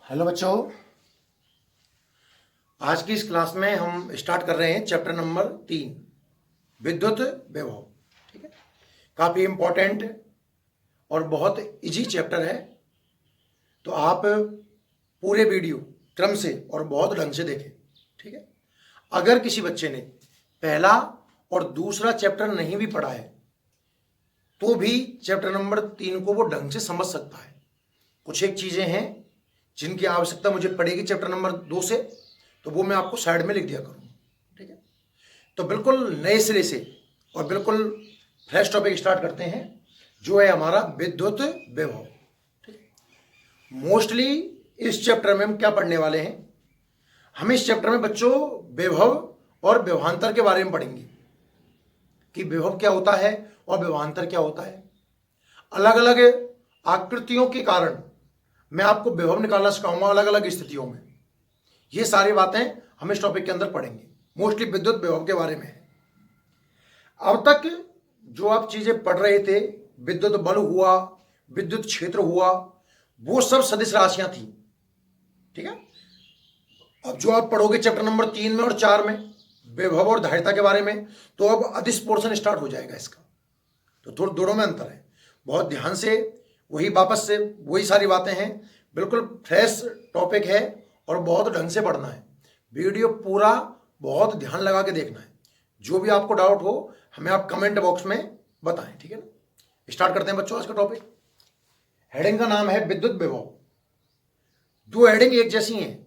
Hello बच्चों, आज की इस क्लास में हम स्टार्ट कर रहे हैं चैप्टर नंबर 3 विद्युत विभव। ठीक है, काफ़ी इम्पोर्टेंट और बहुत इजी चैप्टर है। तो आप पूरे वीडियो क्रम से और बहुत ढंग से देखें। ठीक है, अगर किसी बच्चे ने पहला और दूसरा चैप्टर नहीं भी पढ़ा है तो भी चैप्टर नंबर 3 को वो ढंग से समझ सकता है। कुछ एक चीज़ें हैं जिनकी आवश्यकता मुझे पड़ेगी चैप्टर नंबर 2 से, तो वो मैं आपको साइड में लिख दिया करूँगा। ठीक है, तो बिल्कुल नए सिरे से और बिल्कुल फ्रेश टॉपिक स्टार्ट करते हैं, जो है हमारा विद्युत विभव। ठीक है, मोस्टली इस चैप्टर में हम क्या पढ़ने वाले हैं, हम इस चैप्टर में बच्चों विभव और विभवांतर के बारे में पढ़ेंगे कि विभव क्या होता है और विभवांतर क्या होता है। अलग अलग आकृतियों के कारण मैं आपको विभव निकालना सिखाऊंगा अलग अलग स्थितियों में। ये सारी बातें हम इस टॉपिक के अंदर पढ़ेंगे, मोस्टली विद्युत विभव के बारे में है। अब तक जो आप चीजें पढ़ रहे थे, विद्युत बल हुआ, विद्युत क्षेत्र हुआ, वो सब सदिश राशियां थी। ठीक है, अब जो आप पढ़ोगे चैप्टर नंबर 3 में और 4 में विभव और धारिता के बारे में, तो अब अदिश पोर्शन स्टार्ट हो जाएगा इसका। तो थोड़ा दोनों में अंतर है, बहुत ध्यान से वही वापस से वही सारी बातें हैं। बिल्कुल फ्रेश टॉपिक है और बहुत ढंग से पढ़ना है। वीडियो पूरा बहुत ध्यान लगा के देखना है। जो भी आपको डाउट हो हमें आप कमेंट बॉक्स में बताएं। ठीक है ना, स्टार्ट करते हैं बच्चों आज का टॉपिक। हेडिंग का नाम है विद्युत विभव। दो हेडिंग एक जैसी हैं,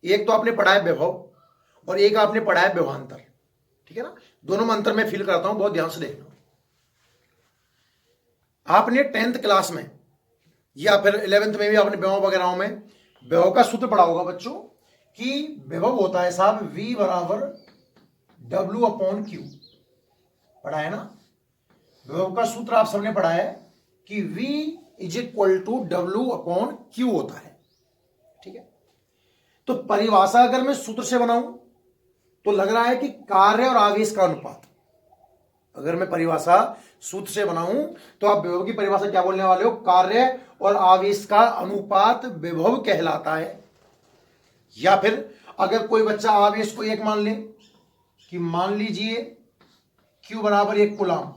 एक तो आपने पढ़ा है विभव और एक आपने पढ़ा है विभवांतर। ठीक है ना, दोनों में अंतर मैं फील करता हूं, बहुत ध्यान से देखना। आपने 10th क्लास में या फिर 11th में भी आपने विभव वगैरह में विभव का सूत्र पढ़ा होगा बच्चों कि विभव होता है साहब V बराबर W/Q। पढ़ा है ना, विभव का सूत्र आप सबने पढ़ा है कि V = W/Q होता है। ठीक है, तो परिभाषा अगर मैं सूत्र से बनाऊं तो लग रहा है कि कार्य और आवेश का अनुपात। अगर मैं परिभाषा सूत्र से बनाऊं तो आप विभव की परिभाषा क्या बोलने वाले हो, कार्य और आवेश का अनुपात विभव कहलाता है। या फिर अगर कोई बच्चा आवेश को एक मान ले कि मान लीजिए Q बराबर 1 कूलाम,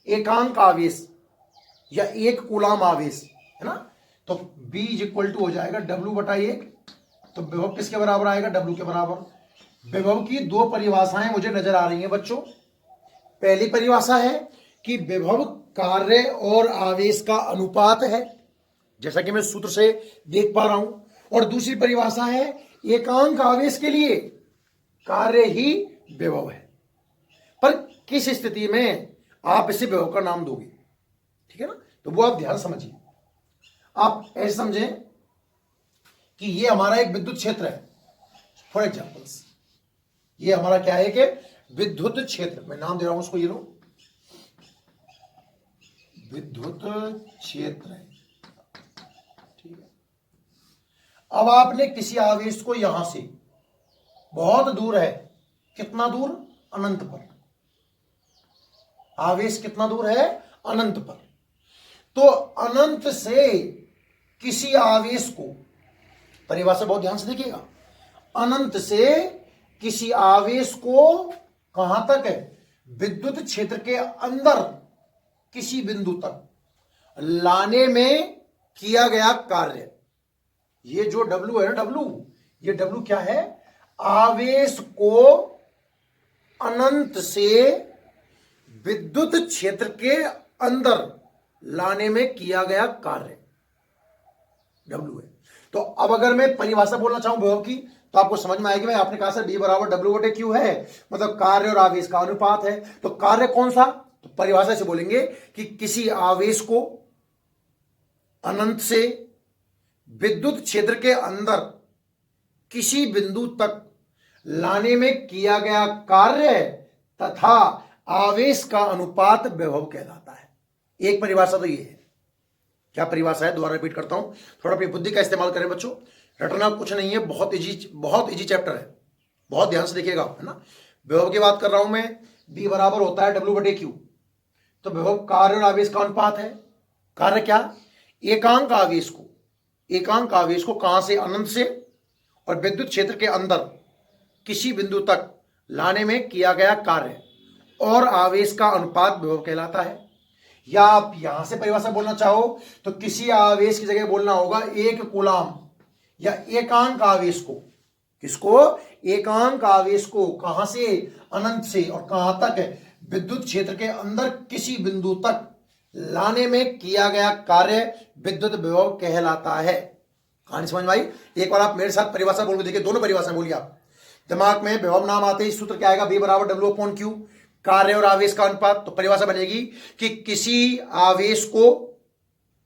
एकांक आवेश या 1 कूलाम आवेश है ना, तो B = हो जाएगा W/1। तो विभव किसके बराबर आएगा, W के बराबर। विभव की दो परिभाषाएं मुझे नजर आ रही हैं बच्चों। पहली परिभाषा है कि विभव कार्य और आवेश का अनुपात है, जैसा कि मैं सूत्र से देख पा रहा हूं। और दूसरी परिभाषा है एकांक आवेश के लिए कार्य ही विभव है, पर किस स्थिति में आप इसे विभव का नाम दोगे। ठीक है ना, तो वो आप ध्यान समझिए। आप ऐसे समझें कि ये हमारा एक विद्युत क्षेत्र है। फॉर एग्जाम्पल्स ये हमारा क्या है कि विद्युत क्षेत्र, मैं नाम दे रहा हूं उसको, ये लो विद्युत क्षेत्र है। ठीक है, अब आपने किसी आवेश को यहां से बहुत दूर है, कितना दूर, अनंत पर। आवेश कितना दूर है, अनंत पर। तो अनंत से किसी आवेश को, परिभाषा बहुत ध्यान से देखिएगा, अनंत से किसी आवेश को कहां तक है, विद्युत क्षेत्र के अंदर किसी बिंदु तक लाने में किया गया कार्य। ये जो W है ना, W, ये W क्या है, आवेश को अनंत से विद्युत क्षेत्र के अंदर लाने में किया गया कार्य W है। तो अब अगर मैं परिभाषा बोलना चाहूं विभव की तो आपको समझ में आएगी। भाई आपने कहा सर B बराबर W/Q है, मतलब कार्य और आवेश का अनुपात है। तो कार्य कौन सा, तो परिभाषा से बोलेंगे कि किसी आवेश को अनंत से विद्युत क्षेत्र के अंदर किसी बिंदु तक लाने में किया गया कार्य तथा आवेश का अनुपात विभव कहलाता है। एक परिभाषा तो ये है। क्या परिभाषा है, दोबारा रिपीट करता हूं, थोड़ा अपनी बुद्धि का इस्तेमाल करें बच्चों। रटना कुछ नहीं है, बहुत इजी चैप्टर है, बहुत ध्यान से देखिएगा, है ना। विभव की बात कर रहा हूं मैं, B बराबर होता है W/Q। तो विभव कार्य और आवेश का अनुपात है। कार्य क्या, एकांक आवेश को एकांक आवेश को कहां से, अनंत से और विद्युत क्षेत्र के अंदर किसी बिंदु तक लाने में किया गया कार्य और आवेश का अनुपात विभव कहलाता है। या आप यहां से परिभाषा बोलना चाहो तो किसी आवेश की जगह बोलना होगा एक कूलाम या एकांक आवेश को। किसको? एकांक आवेश को। कहां से? अनंत से। और कहां तक? विद्युत क्षेत्र के अंदर किसी बिंदु तक लाने में किया गया कार्य विद्युत विभव कहलाता है। कहानी समझ में आई? एक बार आप मेरे साथ परिभाषा बोल के देखिए, दोनों परिभाषा बोलिए आप। दिमाग में विभव नाम आते ही सूत्र क्या आएगा? V बराबर W/Q, कार्य और आवेश का अनुपात। तो परिभाषा बनेगी कि किसी आवेश को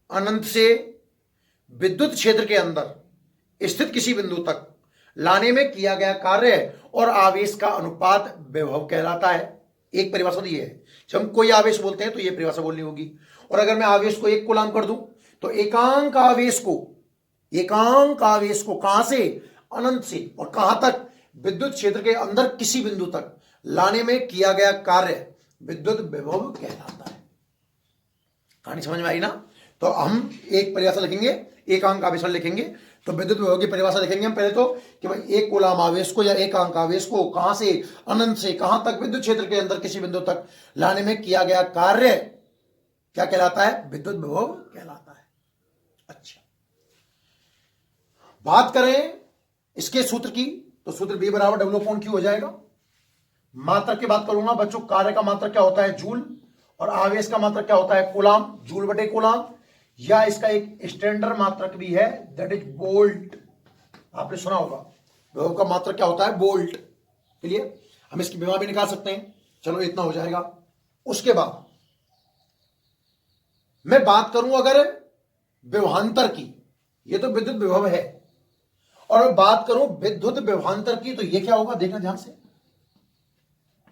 अनंत से विद्युत क्षेत्र के अंदर स्थित किसी बिंदु तक लाने में किया गया कार्य और आवेश का अनुपात विभव कहलाता है। एक परिभाषा दी है। जब हम कोई आवेश बोलते हैं तो यह परिभाषा बोलनी होगी। और अगर मैं आवेश को एक कूलाम कर दूं तो एकांक आवेश को कहां से? अनंत से। और कहां तक? विद्युत क्षेत्र के अंदर किसी बिंदु तक लाने में किया गया कार्य विद्युत विभव कहलाता है। कहानी समझ में आई ना? तो हम एक परिभाषा लिखेंगे, एकांक आवेश लिखेंगे तो विद्युत विभव की परिभाषा लिखेंगे हम पहले तो कि भाई एक कूलाम आवेश को या एकांक आवेश को कहां से? अनंत से कहां तक? विद्युत क्षेत्र के अंदर किसी बिंदु तक लाने में किया गया कार्य क्या कहलाता है? विद्युत विभव कहलाता है। अच्छा, बात करें इसके सूत्र की तो सूत्र V बराबर W/Q हो जाएगा। मात्रक की बात करूंगा बच्चों। कार्य का मात्रक क्या होता है? जूल। और आवेश का मात्रक क्या होता है? कूलाम, जूल बटे कूलाम। या इसका एक स्टैंडर्ड मात्रक भी है, दैट इज वोल्ट। आपने सुना होगा विभव का मात्रक क्या होता है? वोल्ट। क्लियर? हम इसकी विभव भी निकाल सकते हैं। चलो इतना हो जाएगा। उसके बाद मैं बात करूं अगर विभवांतर की, ये तो विद्युत विभव है, और बात करूं विद्युत विभवांतर की तो ये क्या होगा? देखना ध्यान से।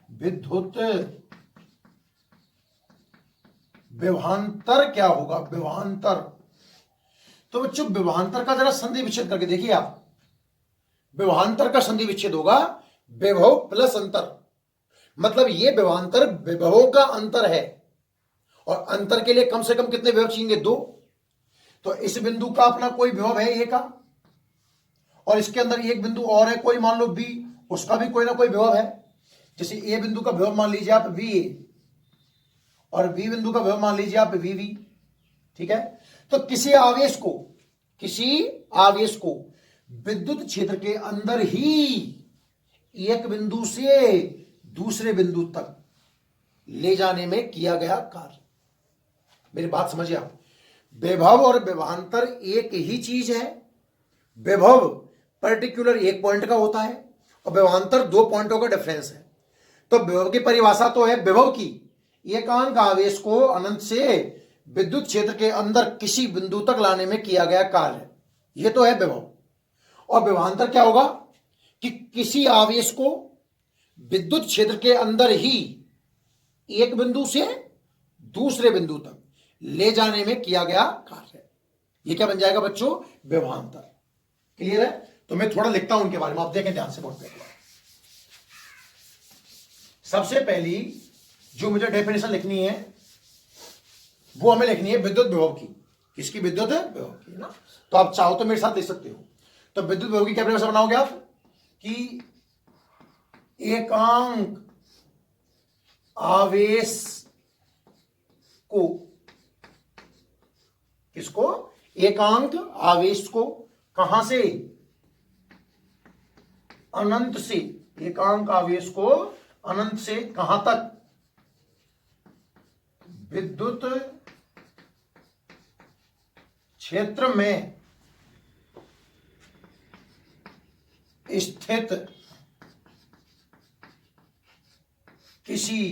विद्युत विभवांतर क्या होगा? विभवांतर तो बच्चों विभवांतर का जरा संधि विच्छेद करके देखिए आप। विभवांतर का संधि विच्छेद होगा विभव प्लस अंतर। मतलब ये विभवांतर विभवों का अंतर है और अंतर के लिए कम से कम कितने विभव चाहिए? 2। तो इस बिंदु का अपना कोई विभव है ए का, और इसके अंदर एक बिंदु और है कोई, मान लो बी, उसका भी कोई ना कोई विभव है। जैसे ए बिंदु का विभव मान लीजिए आप वी ए और बी बिंदु का विभव मान लीजिए आप वी वी। ठीक है? तो किसी आवेश को विद्युत क्षेत्र के अंदर ही एक बिंदु से दूसरे बिंदु तक ले जाने में किया गया कार्य। मेरी बात समझिए आप। विभव और विभवांतर एक ही चीज है। विभव पर्टिकुलर एक पॉइंट का होता है और विभवांतर 2 पॉइंटों का डिफरेंस है। तो विभव की परिभाषा तो है विभव की एकांक आवेश को अनंत से विद्युत क्षेत्र के अंदर किसी बिंदु तक लाने में किया गया कार्य, यह तो है विभव। और विभवांतर क्या होगा कि किसी आवेश को विद्युत क्षेत्र के अंदर ही एक बिंदु से दूसरे बिंदु तक ले जाने में किया गया कार्य। यह क्या बन जाएगा बच्चों? विभवांतर। क्लियर है? तो मैं थोड़ा लिखता हूं उनके बारे में, आप देखें ध्यान से बहुत पहले। सबसे पहली जो मुझे डेफिनेशन लिखनी है वो हमें लिखनी है विद्युत विभव की। किसकी? विद्युत विभव की ना। तो आप चाहो तो मेरे साथ लिख सकते हो। तो विद्युत विभव की क्या परिभाषा बनाओगे आप कि एकांक आवेश को, किसको? एकांक आवेश को कहां से? अनंत से। एकांक आवेश को अनंत से कहां तक? विद्युत क्षेत्र में स्थित किसी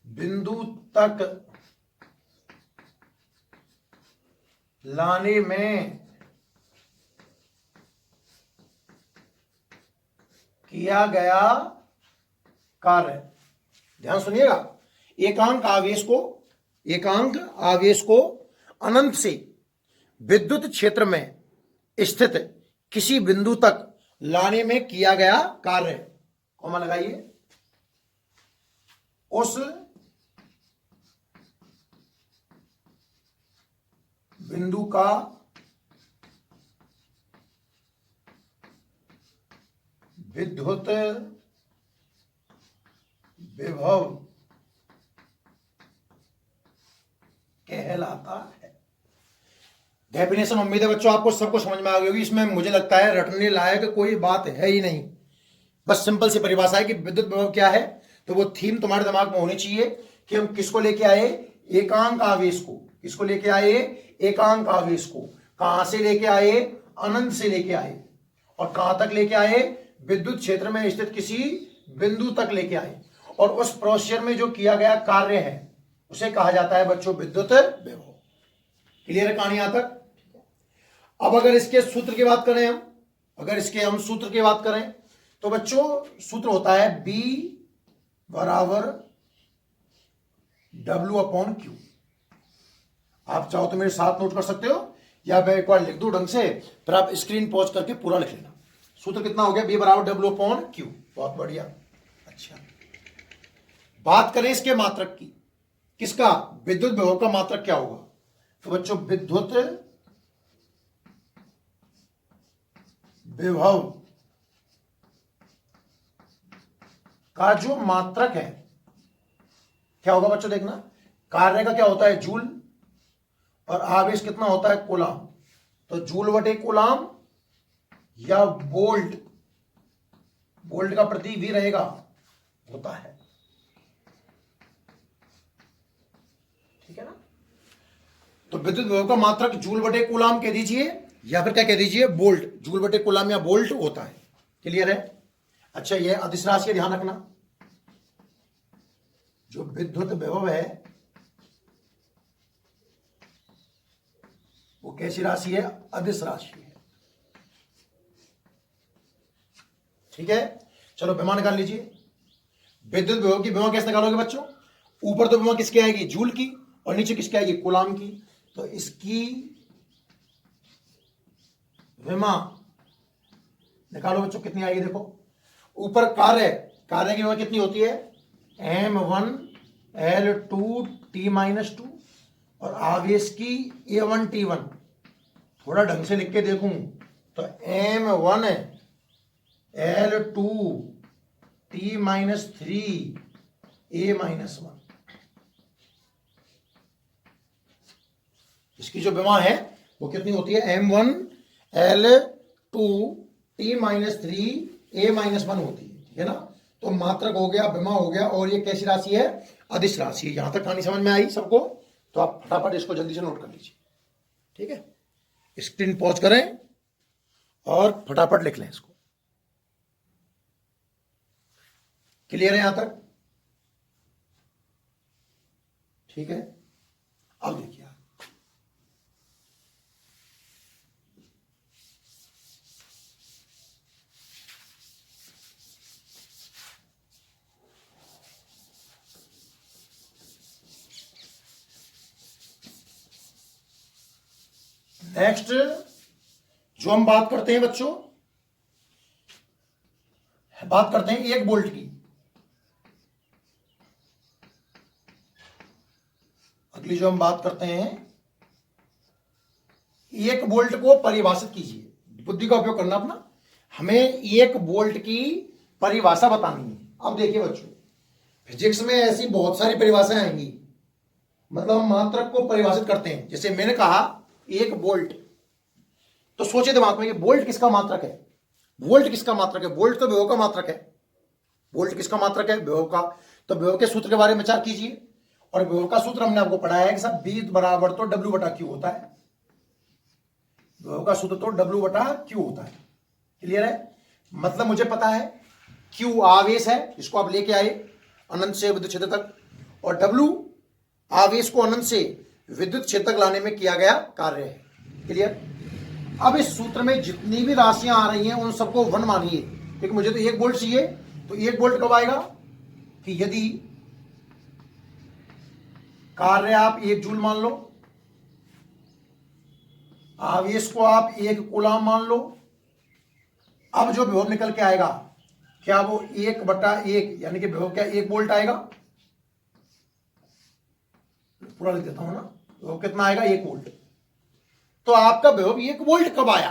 बिंदु तक लाने में किया गया कार्य। ध्यान सुनिएगा। एकांक आवेश को अनंत से विद्युत क्षेत्र में स्थित किसी बिंदु तक लाने में किया गया कार्य, कॉमा लगाइए, उस बिंदु का विद्युत विभव कहलाता है। डेफिनेशन उम्मीद है बच्चों आपको सबको समझ में आ गई होगी। इसमें मुझे लगता है रटने लायक कोई बात है ही नहीं, बस सिंपल सी परिभाषा है कि विद्युत विभव क्या है। तो वो थीम तुम्हारे दिमाग में होनी चाहिए कि हम किसको लेके आए, एकांक आवेश को। किसको लेके आए, एकांक आवेश को। कहां से लेके आए, अनंत से लेके आए। और कहां तक लेके आए, विद्युत क्षेत्र में स्थित किसी बिंदु तक लेके आए। और उस प्रोसीजर में जो किया गया कार्य है उसे कहा जाता है बच्चों विद्युत विभव। क्लियर है कहानी यहां तक। अब अगर इसके सूत्र की बात करें हम, अगर इसके हम सूत्र की बात करें तो बच्चों सूत्र होता है B बराबर W/Q। आप चाहो तो मेरे साथ नोट कर सकते हो या मैं एक बार लिख दूं ढंग से, फिर आप स्क्रीन पॉज करके पूरा लिख लेना। सूत्र कितना हो गया, B बराबर W/Q। बहुत बढ़िया। अच्छा, बात करें इसके मात्रक की, किसका, विद्युत विभव का मात्रक क्या होगा। तो बच्चों विद्युत विभव का जो मात्रक है क्या होगा बच्चों, देखना। कार्य का क्या होता है, जूल, और आवेश कितना होता है, कूलाम। तो जूल बटे कूलाम या वोल्ट, वोल्ट का प्रतीक भी रहेगा, होता है। ठीक है ना। तो विद्युत विभव का मात्रक जूल बटे कूलाम कह दीजिए या फिर क्या कह दीजिए, वोल्ट। जूल बटे कूलाम या वोल्ट होता है। क्लियर है। अच्छा, यह अदिश राशि ध्यान रखना, जो विद्युत विभव है वो कैसी राशि है, अदिश राशि है। ठीक है, चलो विभव निकाल लीजिए। विद्युत विभव की विभव कैसे निकालोगे बच्चों, ऊपर तो विभव किसकी आएगी, जूल की, और नीचे किसकी आएगी, कूलाम की। तो इसकी विभव निकालो बच्चों, कितनी आएगी, देखो ऊपर कार्य, कार्य की विभव कितनी होती है, M1 L2 T-2, और आवेश की A1 T1। थोड़ा ढंग से लिख के देखूं तो M1 L2 T-3 A-1। इसकी जो विभव है वो कितनी होती है, M1 L2 T-3 A-1 होती है। ठीक है ना। तो मात्रक हो गया, विभव हो गया, और ये कैसी राशि है, अदिश राशि है। यहां तक कहानी समझ में आई सबको, तो आप फटाफट इसको जल्दी से नोट कर लीजिए। ठीक है, स्क्रीन पॉज करें और फटाफट लिख लें इसको। क्लियर है यहां तक। ठीक है, अब देखिए नेक्स्ट जो हम बात करते हैं बच्चों, बात करते हैं 1 वोल्ट की। अगली जो हम बात करते हैं, 1 वोल्ट को परिभाषित कीजिए, बुद्धि का उपयोग करना अपना। हमें 1 वोल्ट की परिभाषा बतानी है। अब देखिए बच्चों, फिजिक्स में ऐसी बहुत सारी परिभाषाएं आएंगी, मतलब हम मात्रक को परिभाषित करते हैं। जैसे मैंने कहा 1 वोल्ट, तो सोचे दिमाग में कि वोल्ट किसका मात्रक है, वोल्ट किसका मात्रक है, वोल्ट तो विभव का मात्रक है। वोल्ट किसका मात्रक है, विभव का। तो विभव के सूत्र के बारे में विचार कीजिए, और विभव का सूत्र हमने आपको पढ़ाया है कि सब B बराबर तो W/Q होता है। विभव का सूत्र तो W/Q होता है। क्लियर है। मतलब मुझे पता है Q आवेश है, इसको आप लेके आए अनंत से विद्युत क्षेत्र तक, और W आवेश को अनंत से विद्युत क्षेत्र तक लाने में किया गया कार्य है। क्लियर। अब इस सूत्र में जितनी भी राशियां आ रही हैं उन सबको 1 मानिए, क्योंकि मुझे तो 1 वोल्ट चाहिए। तो 1 वोल्ट कब आएगा, कि यदि कार्य आप 1 जूल मान लो, आवेश को आप 1 कूलाम मान लो। अब जो विभव निकल के आएगा क्या वो 1/1 यानी कि विभव क्या 1 वोल्ट आएगा। पूरा लिख देता हूं ना, विभव कितना आएगा, 1 वोल्ट। तो आपका विभव 1 वोल्ट कब आया?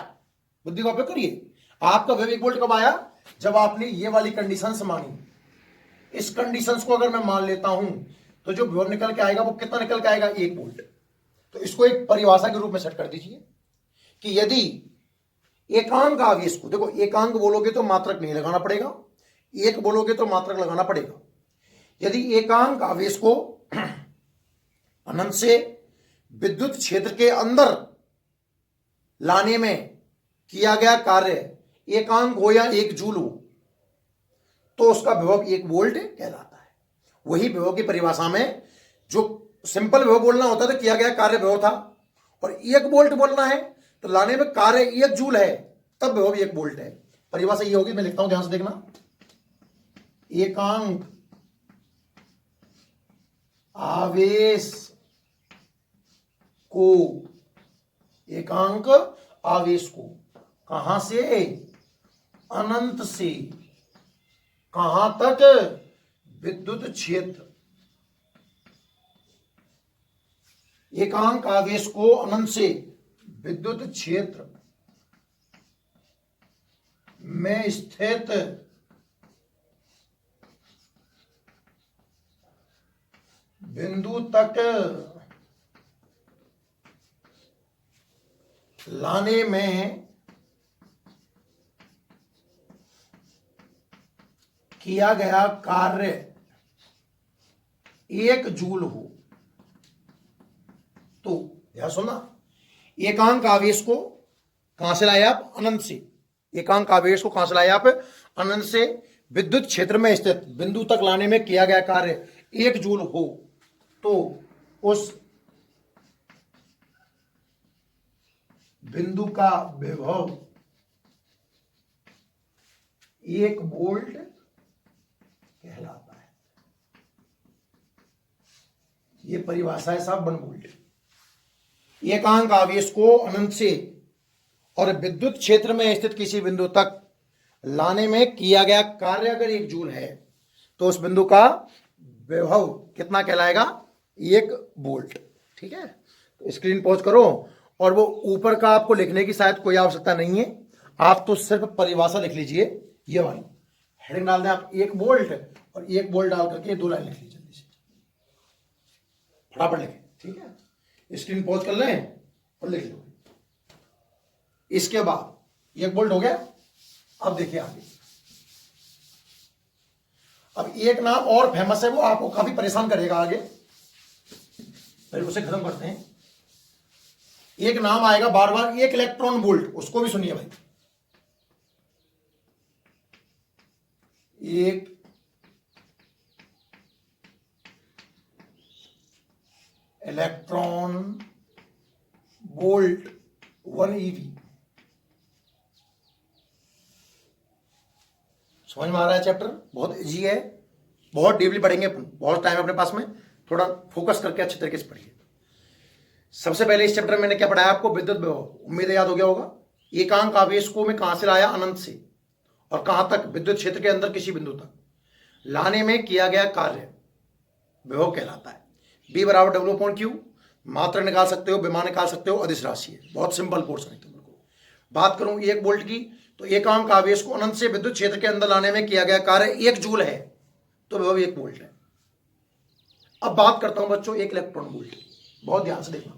बुद्धि का उपयोग करिए। आपका विभव 1 वोल्ट कब आया? जब आपने ये वाली कंडीशंस मानी। इस कंडीशंस को अगर मैं मान लेता हूं तो जो विभव निकल के आएगा वो कितना निकल के आएगा? 1 वोल्ट। तो इसको एक परिभाषा के रूप में सेट कर दीजिए कि यदि एकांक आवेश को, देखो एकांक बोलोगे तो मात्रक नहीं लगाना पड़ेगा, एक बोलोगे तो मात्रक लगाना पड़ेगा। यदि एकांक आवेश को अनंत से विद्युत क्षेत्र के अंदर लाने में किया गया कार्य एकांक हो या 1 जूल हो तो उसका विभव 1 वोल्ट कहलाता है। वही विभव की परिभाषा में जो सिंपल विभव बोलना होता था, किया गया कार्य विभव था, और 1 वोल्ट बोलना है तो लाने में कार्य 1 जूल है, तब विभव 1 वोल्ट है। परिभाषा ये होगी, मैं लिखता हूं, ध्यान से देखना। एकांक आवेश को, एकांक आवेश को कहां से? अनंत से कहां तक? विद्युत क्षेत्र। एकांक आवेश को अनंत से विद्युत क्षेत्र में स्थित बिंदु तक लाने में किया गया कार्य 1 जूल हो तो, ध्यान सुनना, एकांक आवेश को कहां से लाए आप? अनंत से। एकांक आवेश को कहां से लाए आप? अनंत से विद्युत क्षेत्र में स्थित बिंदु तक लाने में किया गया कार्य 1 जूल हो तो उस बिंदु का विभव 1 वोल्ट कहलाता है। यह परिभाषा है साहब 1 वोल्ट। एकांक आवेश को अनंत से और विद्युत क्षेत्र में स्थित किसी बिंदु तक लाने में किया गया कार्य अगर 1 जूल है तो उस बिंदु का विभव कितना कहलाएगा? 1 वोल्ट। ठीक है, तो स्क्रीन पॉज करो, और वो ऊपर का आपको लिखने की शायद कोई आवश्यकता नहीं है, आप तो सिर्फ परिभाषा लिख लीजिए। ये वाली हेडिंग डाल दें आप 1 वोल्ट, और 1 वोल्ट डाल करके 2 लाइन लिख लीजिए, जल्दी से फटाफट लिखें। ठीक है, स्क्रीन पॉज कर लें और लिख लो। इसके बाद 1 वोल्ट हो गया। अब देखिए आगे, अब एक नाम और फेमस है, वो आपको काफी परेशान करेगा आगे, पहले उसे खत्म करते हैं। एक नाम आएगा बार बार, 1 इलेक्ट्रॉन वोल्ट, उसको भी सुनिए भाई। 1 इलेक्ट्रॉन वोल्ट 1 EV। समझ में आ रहा है? चैप्टर बहुत इजी है, बहुत डीपली पढ़ेंगे अपन, बहुत टाइम अपने पास में, थोड़ा फोकस करके अच्छे तरीके से पढ़िए। सबसे पहले इस चैप्टर में मैंने क्या पढ़ाया आपको? विद्युत विभव, उम्मीद है याद हो गया होगा। एकांक आवेश को मैं कहां से लाया? अनंत से, और कहां तक? विद्युत क्षेत्र के अंदर किसी बिंदु तक लाने में किया गया कार्य विभव कहलाता है। B बराबर W/Q, मात्रा निकाल सकते हो, विमान निकाल सकते हो, अदिश राशि है, बहुत सिंपल पोर्शन है। तुमको बात करूं 1 वोल्ट की, तो एकांक आवेश को अनंत से विद्युत क्षेत्र के अंदर लाने में किया गया कार्य 1 जूल है, तो विभव 1 वोल्ट है। अब बात करता हूं बच्चों 1 इलेक्ट्रॉन वोल्ट, बहुत ध्यान से देखना।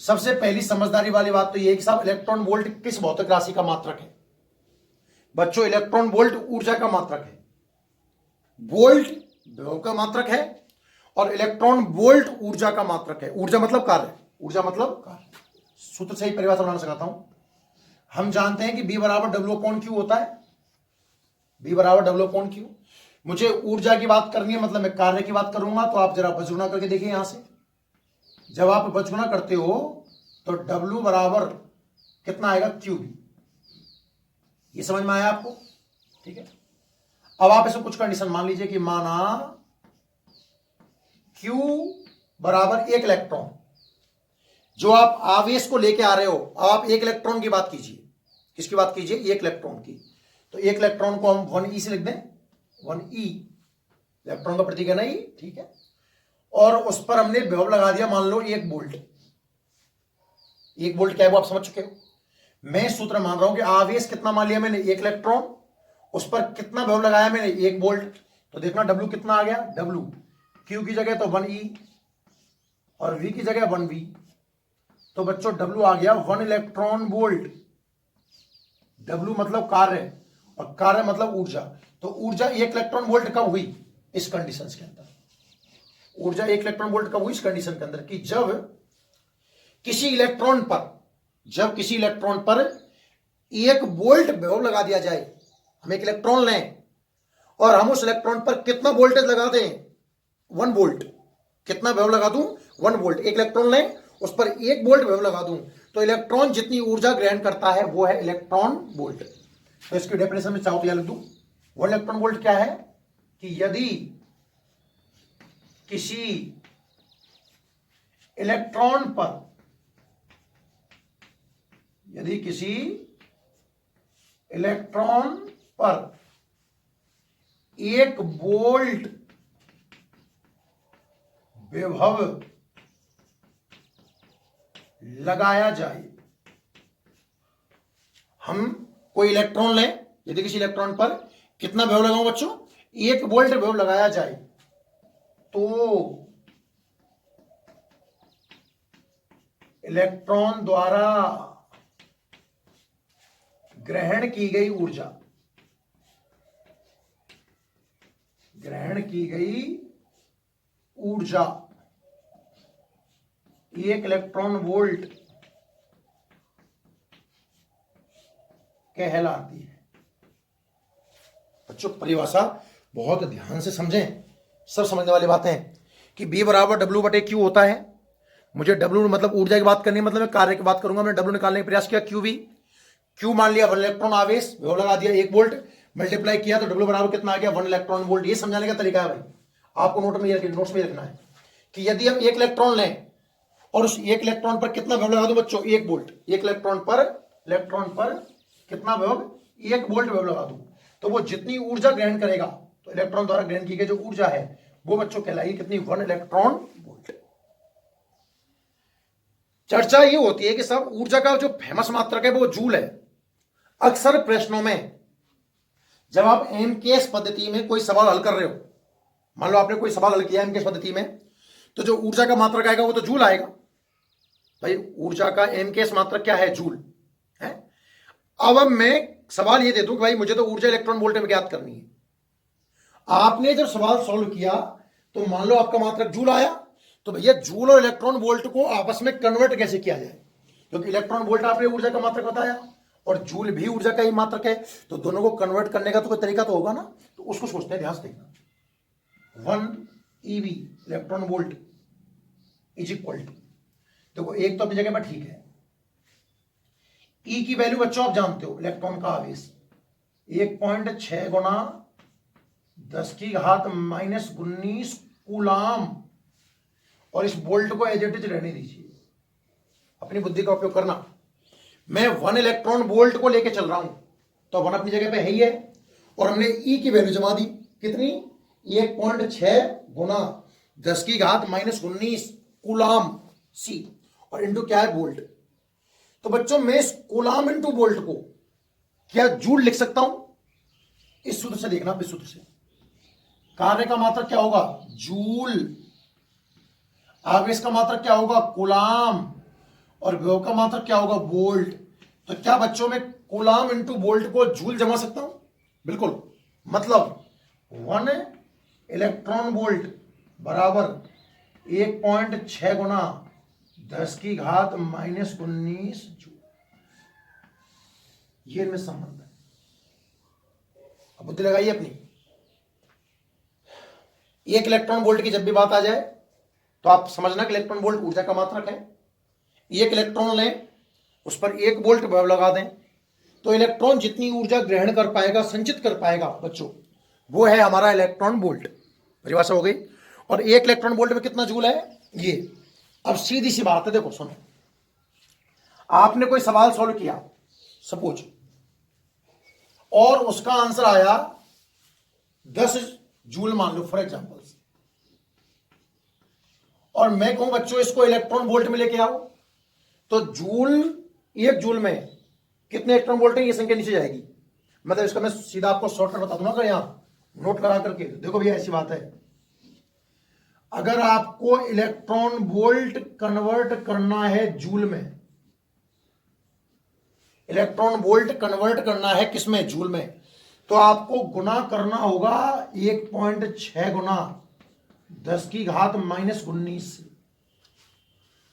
सबसे पहली समझदारी वाली बात तो यह है कि साहब इलेक्ट्रॉन वोल्ट किस भौतिक राशि का मात्रक है? बच्चों इलेक्ट्रॉन वोल्ट ऊर्जा का मात्रक है, वोल्ट विभव का मात्रक है, और इलेक्ट्रॉन वोल्ट ऊर्जा का मात्रक है। ऊर्जा मतलब कार्य, ऊर्जा मतलब कार्य। सूत्र से ही परिभाषा बनाना सिखाता हूं। हम जानते हैं कि B बराबर W/Q होता है। B बराबर W/Q। मुझे ऊर्जा की बात करनी है, मतलब मैं कार्य की बात करूंगा, तो आप जरा बचगुणा करके देखिए। यहां से जब आप बचगुणा करते हो तो W बराबर कितना आएगा? QB। ये समझ में आया आपको? ठीक है, अब आप इसमें कुछ कंडीशन मान लीजिए कि माना Q बराबर 1 इलेक्ट्रॉन, जो आप आवेश को लेके आ रहे हो, आप 1 इलेक्ट्रॉन की बात कीजिए। किसकी बात कीजिए? 1 इलेक्ट्रॉन की। तो 1 इलेक्ट्रॉन को हम 1e से लिख दें, 1e, इलेक्ट्रॉन का प्रतीक है ना ये, ठीक है। और उस पर हमने विभव लगा दिया, मान लो 1 वोल्ट। 1 वोल्ट क्या है वो आप समझ चुके हो। मैं सूत्र मान रहा हूं कि आवेश कितना मान लिया मैंने, 1 इलेक्ट्रॉन, उस पर कितना विभव लगाया मैंने, 1 वोल्ट। तो देखना W कितना आ गया, W Q की जगह तो 1E और V की जगह 1V। तो बच्चों W आ गया 1 इलेक्ट्रॉन वोल्ट। W मतलब कार्य और कार्य मतलब ऊर्जा। तो ऊर्जा 1 इलेक्ट्रॉन वोल्ट कब हुई, इस कंडीशन के अंदर। ऊर्जा 1 इलेक्ट्रॉन वोल्ट कब हुई, इस कंडीशन के अंदर कि जब किसी इलेक्ट्रॉन पर 1 वोल्ट विभव लगा दिया जाए। हम एक इलेक्ट्रॉन लें और हम उस इलेक्ट्रॉन पर कितना वोल्टेज लगा दें, 1 वोल्ट। कितना विभव लगा दूं, 1 वोल्ट। एक इलेक्ट्रॉन लें, उस पर 1 वोल्ट विभव लगा दूं, तो इलेक्ट्रॉन जितनी ऊर्जा ग्रहण करता है वो है इलेक्ट्रॉन वोल्ट। तो इसकी डेफिनेशन में चाहो तो लिख दूं, 1 इलेक्ट्रॉन वोल्ट क्या है कि यदि किसी इलेक्ट्रॉन पर 1 वोल्ट विभव लगाया जाए। हम कोई इलेक्ट्रॉन लें, यदि किसी इलेक्ट्रॉन पर कितना विभव लगाऊं बच्चों, 1 वोल्ट विभव लगाया जाए, तो इलेक्ट्रॉन द्वारा ग्रहण की गई ऊर्जा 1 इलेक्ट्रॉन वोल्ट कहलाती है। बच्चों परिभाषा बहुत ध्यान से समझें, सब समझने वाली बातें हैं कि B बराबर W/Q होता है। मुझे W मतलब ऊर्जा की बात करनी है, मतलब मैं कार्य की बात करूंगा। मैंने W निकालने का प्रयास किया, Q मान लिया 1 इलेक्ट्रॉन आवेश, विभव लगा दिया 1 वोल्ट, मल्टीप्लाई किया तो W बराबर कितना आ गया, 1 इलेक्ट्रॉन वोल्ट। ये समझाने का तरीका है भाई, आपको नोट्स में रखना है कि यदि हम 1 इलेक्ट्रॉन लें और उस 1 इलेक्ट्रॉन पर कितना विभव लगा दो बच्चों, 1 वोल्ट। 1 इलेक्ट्रॉन पर कितना विभव, 1 वोल्ट विभव लगा दूं, तो वो जितनी ऊर्जा ग्रहण करेगा, तो इलेक्ट्रॉन द्वारा ग्रहण की गई जो ऊर्जा है वो बच्चों कहलाएगी कितनी, 1 इलेक्ट्रॉन वोल्ट। चर्चा ये होती है कि सब ऊर्जा का जो फेमस मात्रक है वो जूल है। अक्सर प्रश्नों में जब आप एमकेएस पद्धति में कोई सवाल हल कर रहे हो, मान लो आपने कोई सवाल हल किया एमकेएस पद्धति में, तो जो ऊर्जा का मात्रक आएगा वो तो जूल आएगा। भाई ऊर्जा का एमकेएस मात्रक क्या है, जूल है। अब मैं सवाल ये दे दूं कि भाई मुझे तो ऊर्जा इलेक्ट्रॉन वोल्ट में ज्ञात करनी है। आपने जब सवाल सॉल्व किया तो मान लो आपका मात्रक जूल आया, तो भैया जूल और इलेक्ट्रॉन वोल्ट को आपस में कन्वर्ट कैसे किया जाए, क्योंकि इलेक्ट्रॉन वोल्ट आपने ऊर्जा का मात्रक बताया और जूल भी ऊर्जा का ही मात्रक है, तो दोनों को कन्वर्ट करने का तो कोई तरीका तो होगा ना। तो उसको सोचते हैं, ध्यान से देखना, 1 EV electron volt is equal to, देखो एक तो अपनी जगह पर ठीक है, E की वैल्यू बच्चों आप जानते हो, इलेक्ट्रॉन का आवेश 1.6 गुना 10⁻⁻19 कूलाम, और इस वोल्ट को एज इट इज रहने दीजिए, अपनी बुद्धि का उपयोग करना। मैं 1 इलेक्ट्रॉन वोल्ट को लेके चल रहा हूं, तो 1 अपनी जगह पे है ही है, और हमने E की वैल्यू जमा दी, कितनी, 1.6 गुना 10⁻⁻19 कूलाम C, और इंटू क्या है, वोल्ट। तो बच्चों मैं इस कूलाम इंटू वोल्ट को क्या जूल लिख सकता हूं, इस सूत्र से देखना, इस सूत्र से। कार्य का मात्रक क्या होगा, जूल, आवेश का मात्रक क्या होगा, कूलाम, और विभव का मात्रक क्या होगा, वोल्ट। तो क्या बच्चों में कूलाम इंटू वोल्ट को जूल जमा सकता हूं, बिल्कुल। मतलब 1 इलेक्ट्रॉन वोल्ट बराबर 1.6 गुना 10⁻⁻19 जूल, ये इनमें संबंध है। अब बुद्धि लगाइए अपनी। 1 इलेक्ट्रॉन वोल्ट की जब भी बात आ जाए तो आप समझना कि इलेक्ट्रॉन वोल्ट ऊर्जा का मात्रक है। 1 इलेक्ट्रॉन लें, उस पर 1 वोल्ट विभव लगा दें, तो इलेक्ट्रॉन जितनी ऊर्जा ग्रहण कर पाएगा, संचित कर पाएगा बच्चों, वो है हमारा इलेक्ट्रॉन वोल्ट। परिभाषा हो गई। और 1 इलेक्ट्रॉन वोल्ट में कितना जूल है, ये। अब सीधी सी बात है, देखो सुनो, आपने कोई सवाल सॉल्व किया सपोज, और उसका आंसर आया 10 जूल मान लो फॉर एग्जांपल, और मैं कहूं बच्चों इसको इलेक्ट्रॉन वोल्ट में लेके आओ, तो जूल, एक जूल में कितने इलेक्ट्रॉन वोल्ट है, ये संख्या नीचे जाएगी। मतलब इसका मैं सीधा आपको शॉर्टकट बता दूंगा, यहां नोट करा करके देखो भैया, ऐसी बात है, अगर आपको इलेक्ट्रॉन वोल्ट कन्वर्ट करना है जूल में, इलेक्ट्रॉन वोल्ट कन्वर्ट करना है किसमें, जूल में, तो आपको गुना करना होगा 1.6 गुना 10 की घात -19 से।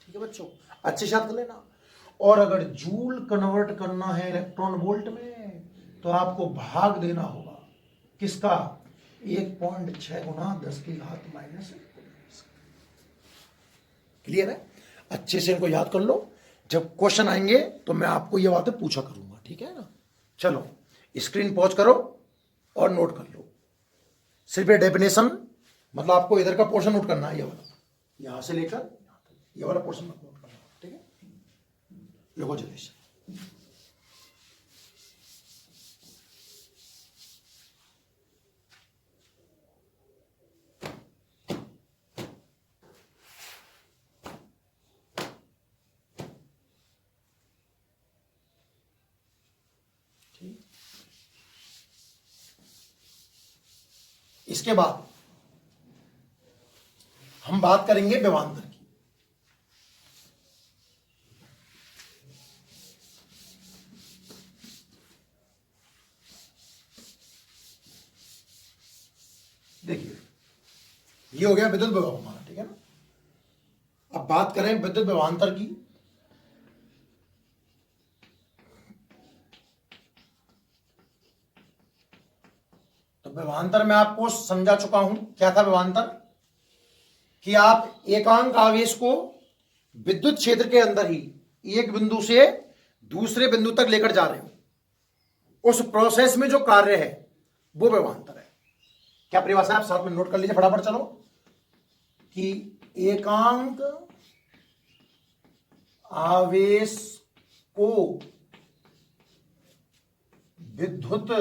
ठीक है बच्चों, अच्छे से याद कर लेना। और अगर जूल कन्वर्ट करना है इलेक्ट्रॉन वोल्ट में, तो आपको भाग देना होगा किसका, 1.6 गुना 10 की घात -19। क्लियर है? अच्छे से इनको याद कर लो, जब क्वेश्चन आएंगे तो मैं आपको ये बातें पूछा करूंगा, ठीक है ना। चलो स्क्रीन पॉज करो और नोट कर लो। सिर्फ ये डेफिनेशन, मतलब आपको इधर का पोर्शन नोट करना है, ये वाला, यहां से लेकर यहां तक, ये वाला पोर्शन नोट करना है, ठीक है। लिखो जल्दी से। इसके बाद हम बात करेंगे विभवांतर की। देखिए ये हो गया विद्युत विभव हमारा, ठीक है ना। अब बात करें विद्युत विभवांतर की। तो विभवांतर मैं आपको समझा चुका हूं, क्या था विभवांतर, कि आप एकांक आवेश को विद्युत क्षेत्र के अंदर ही एक बिंदु से दूसरे बिंदु तक लेकर जा रहे हो, उस प्रोसेस में जो कार्य है वो विभवांतर है। क्या परिभाषा है, आप साथ में नोट कर लीजिए फटाफट। चलो कि एकांक आवेश को विद्युत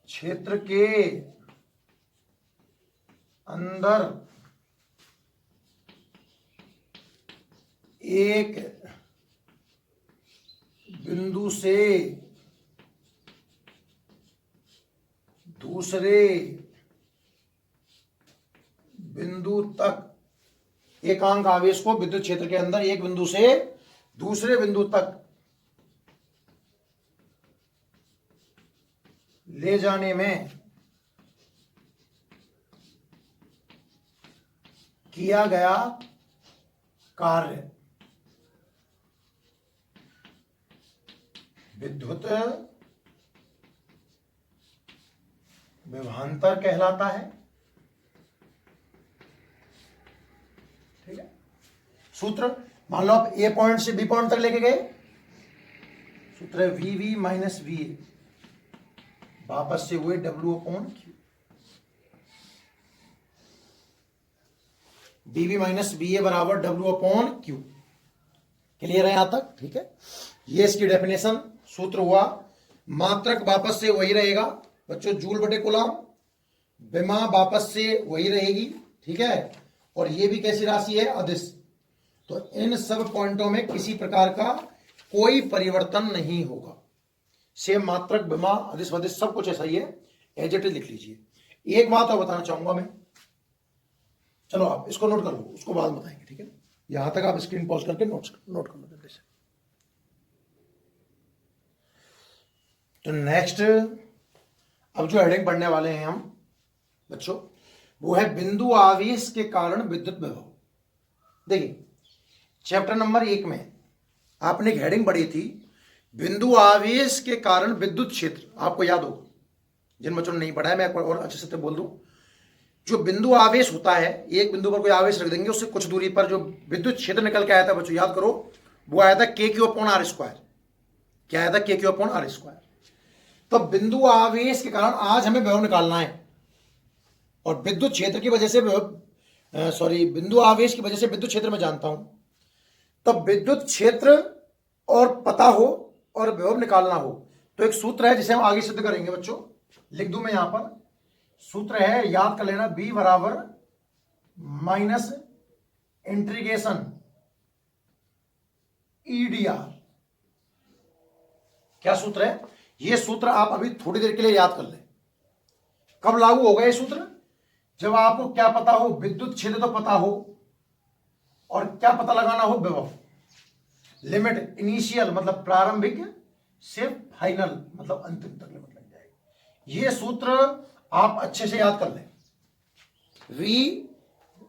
क्षेत्र के अंदर एक बिंदु से दूसरे बिंदु तक, एकांक आवेश को विद्युत क्षेत्र के अंदर एक बिंदु से दूसरे बिंदु तक ले जाने में किया गया कार्य विद्युत विभवांतर कहलाता है। ठीक है, सूत्र मान लो आप ए पॉइंट से बी पॉइंट तक लेके गए, सूत्र है वी माइनस वी ए, वापस से हुए W upon Q, V minus V A बराबर डब्ल्यू अपॉन क्यू। क्लियर है यहां तक? ठीक है, ये इसकी डेफिनेशन सूत्र हुआ। मात्रक वापस से वही रहेगा बच्चों, जूल बटे कूलम, विमा वापस से वही रहेगी, ठीक है, और ये भी कैसी राशि है, अदिश। तो इन सब पॉइंटों में किसी प्रकार का कोई परिवर्तन नहीं होगा, सेम मात्रक विमा अदिश वदिश सब कुछ ऐसा ही है, एज इट इज लिख लीजिए। एक बात और बताना चाहूंगा मैं, चलो आप इसको नोट कर लो, उसको बाद में बताएंगे, ठीक है। यहां तक आप स्क्रीन पॉज करके नोट कर लो जल्दी से। तो नेक्स्ट अब जो हेडिंग पढ़ने वाले हैं हम बच्चों, वो है बिंदु आवेश के कारण विद्युत विभव। देखिए चैप्टर नंबर 1 में आपने एक हेडिंग पढ़ी थी, बिंदु आवेश के कारण विद्युत क्षेत्र। आपको याद होगा, जिन बच्चों ने नहीं पढ़ा है मैं एक बार और अच्छे से बोल दूं, जो बिंदु आवेश होता है, एक बिंदु पर कोई आवेश रख देंगे, उससे कुछ दूरी पर जो विद्युत क्षेत्र निकल के आया था बच्चों, याद करो, वो आया था के क्यू अपॉन आर स्क्वायर। क्या आया था, के क्यू अपॉन आर स्क्वायर। तो बिंदु आवेश के कारण आज हमें विभव निकालना है, और विद्युत क्षेत्र की वजह से बिंदु आवेश की वजह से विद्युत क्षेत्र में जानता हूं। तब विद्युत क्षेत्र और पता हो और विभव निकालना हो, तो एक सूत्र है जिसे हम आगे सिद्ध करेंगे बच्चों, लिख दूं मैं यहां पर। सूत्र है, याद कर लेना, बी बराबर माइनस इंटीग्रेशन ईडीआर। क्या सूत्र है? ये सूत्र आप अभी थोड़ी देर के लिए याद कर लें। कब लागू होगा ये सूत्र? जब आपको क्या पता हो, विद्युत क्षेत्र तो पता हो, और क्या पता लगाना हो, विभव। लिमिट इनिशियल मतलब प्रारंभिक से फाइनल मतलब अंतिम तक लिमिट लग जाएगी। ये सूत्र आप अच्छे से याद कर लें। V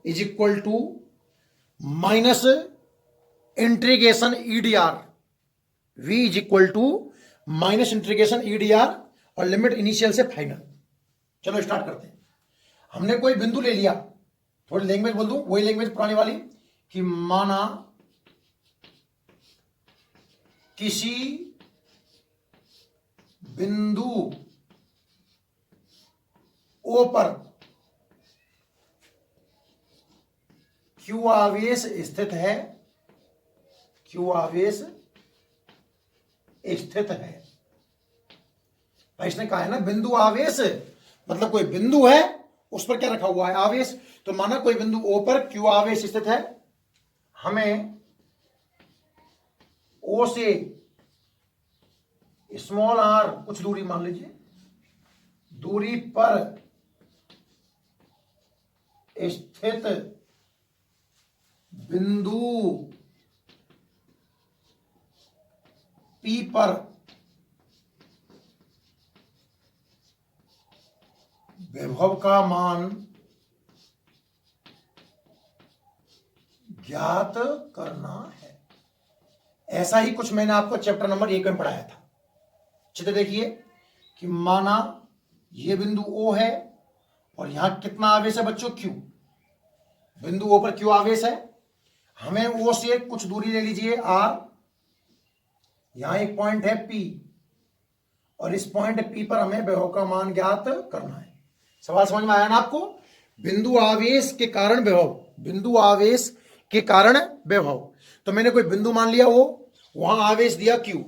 is equal to minus integration EDR. V is equal to minus integration EDR और लिमिट इनिशियल से फाइनल। चलो स्टार्ट करते हैं। हमने कोई बिंदु ले लिया, थोड़ी लैंग्वेज बोल दूं, वही लैंग्वेज पुरानी वाली, कि माना किसी बिंदु O पर Q आवेश स्थित है, Q आवेश स्थित है। भाई इसने कहा है ना बिंदु आवेश, मतलब कोई बिंदु है उस पर क्या रखा हुआ है, आवेश। तो माना कोई बिंदु O पर Q आवेश स्थित है, हमें O से स्मॉल r कुछ दूरी मान लीजिए, दूरी पर स्थित बिंदु P पर विभव का मान ज्ञात करना है। ऐसा ही कुछ मैंने आपको चैप्टर नंबर 1 में पढ़ाया था। चित्र देखिए कि माना ये बिंदु O है और यहां कितना आवेश है बच्चों, Q। बिंदु O पर Q आवेश है, हमें O से कुछ दूरी ले लीजिए R, यहां एक पॉइंट है P, और इस पॉइंट P पर हमें विभव का मान ज्ञात करना है। सवाल समझ में आया ना आपको? बिंदु आवेश के कारण विभव, बिंदु आवेश के कारण विभव। तो मैंने कोई बिंदु मान लिया O, वहां आवेश दिया Q,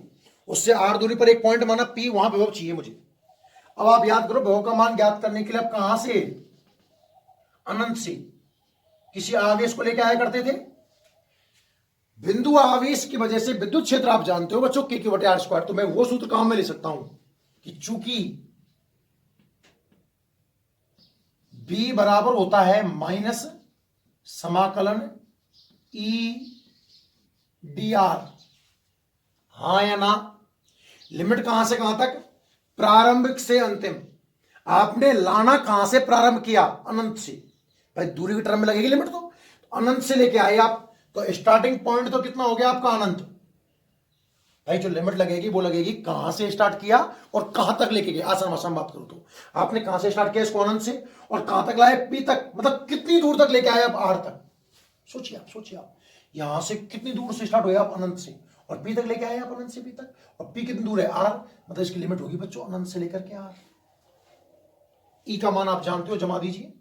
उससे R दूरी पर एक पॉइंट माना P, वहां विभव चाहिए मुझे। अब आप याद करो, विभव का मान ज्ञात करने के लिए आप कहां से, अनंत से किसी आवेश को लेकर आया करते थे। बिंदु आवेश की वजह से विद्युत क्षेत्र आप जानते हो बच्चों, Q/R²। तो मैं वो सूत्र कहां में ले सकता हूं कि चूंकि B बराबर होता है माइनस समाकलन E/dr, हां या ना। लिमिट कहां से कहां तक, प्रारंभिक से अंतिम। आपने लाना कहां से प्रारंभ किया, अनंत से। भाई दूरी की टर्म में लगेगी लिमिट, तो अनंत से लेके आए आप, तो स्टार्टिंग पॉइंट तो कितना हो गया आपका, अनंत। भाई जो लिमिट लगेगी वो लगेगी कहां से स्टार्ट किया और कहां तक लेके गए। आसान आसान बात करो तो आपने कहां से स्टार्ट किया इसको, अनंत से, और कहां तक लाए, P तक। मतलब कितनी दूर तक लेके आए आप, R तक। सोचिए आप यहां से कितनी दूर से स्टार्ट हुए आप, अनंत से, और P तक लेके आए आप, अनंत से P तक। और P कितनी दूर है, R। मतलब इसकी लिमिट होगी बच्चों अनंत से लेकर के R। E का मान आप जानते हो, जमा दीजिए।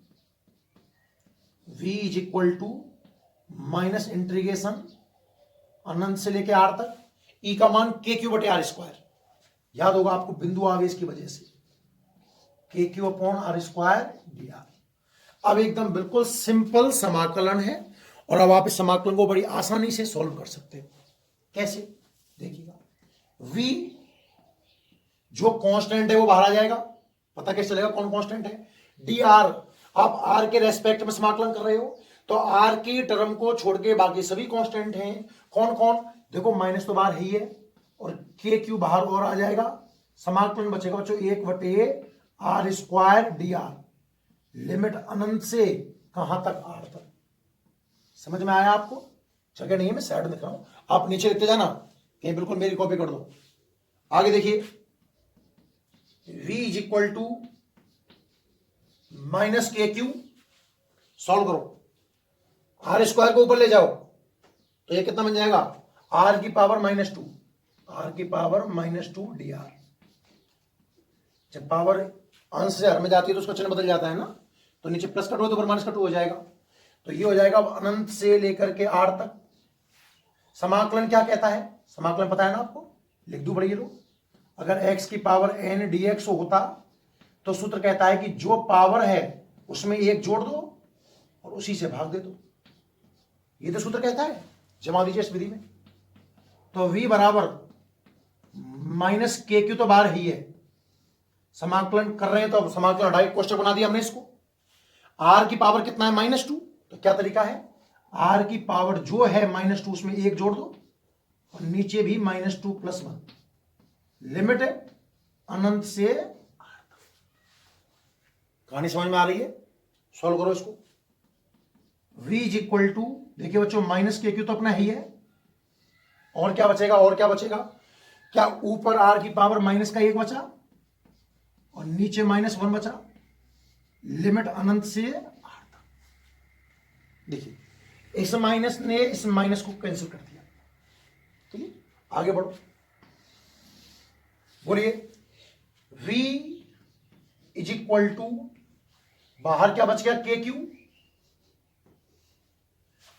V is equal to minus integration अनंत से लेके R तक, E का मान KQ/R²। याद होगा आपको बिंदु आवेश की वजह से, KQ/R²dr। अब एकदम बिल्कुल सिंपल समाकलन है, और अब आप इस समाकलन को बड़ी आसानी से सॉल्व कर सकते हो। कैसे, देखिएगा। V जो कांस्टेंट है वो बाहर आ जाएगा, पता कैसे चलेगा कौन कांस्टेंट है, dr। आप r के रेस्पेक्ट में समाकलन कर रहे हो, तो r की टर्म को छोड़ के बाकी सभी कांस्टेंट हैं। कौन कौन, देखो माइनस तो बाहर ही है, और KQ बाहर और आ जाएगा। समाकलन बचेगा बच्चों 1/R²dr। लिमिट अनंत से कहां तक, R तक। समझ में आया आपको? जगह नहीं है, मैं साइड में लिख रहा हूं, आप नीचे लिखते जाना, कहीं बिल्कुल मेरी कॉपी कर दो। आगे देखिए, V is equal to minus KQ, solve करो, R² को ऊपर ले जाओ, तो ये कितना बन जाएगा, R की पावर -2, R की पावर -2 dr। जब पावर अंश से हर में जाती है तो उसका चिन्ह बदल जाता है ना, तो नीचे प्लस का 2 तो ऊपर माइनस का 2 हो जाएगा। तो ये हो जाएगा अनंत से लेकर के R तक। समाकलन क्या कहता है, समाकलन पता है ना आपको, लिख दूं बढ़िए लो। अगर x की पावर n dx होता तो सूत्र कहता है कि जो पावर है उसमें 1 जोड़ दो और उसी से भाग दे दो। ये तो सूत्र कहता है, जमा दीजिए इस विधि में। तो v बराबर माइनस के क्यू तो बाहर ही है, समाकलन कर रहे हैं तो अब समाकलन हटाई, कोष्टक बना दिया हमने इसको। r की पावर कितना है -2, तो क्या तरीका है, r की पावर जो है -2 उसमें 1 जोड़ दो और नीचे भी -2 + 1, लिमिट है अनंत से r तक। कहानी समझ में आ रही है, सॉल्व करो इसको। v इज इक्वल टू, देखिए बच्चों माइनस के क्यू तो अपना ही है, और क्या बचेगा, और क्या बचेगा, क्या ऊपर r की पावर -1 बचा और नीचे -1 बचा, लिमिट अनंत से r तक। देखिए इस माइनस ने इस माइनस को कैंसिल कर दिया। ठीक है, आगे बढ़ो, बोलिए। v इज इक्वल टू, बाहर क्या बच गया, के क्यू,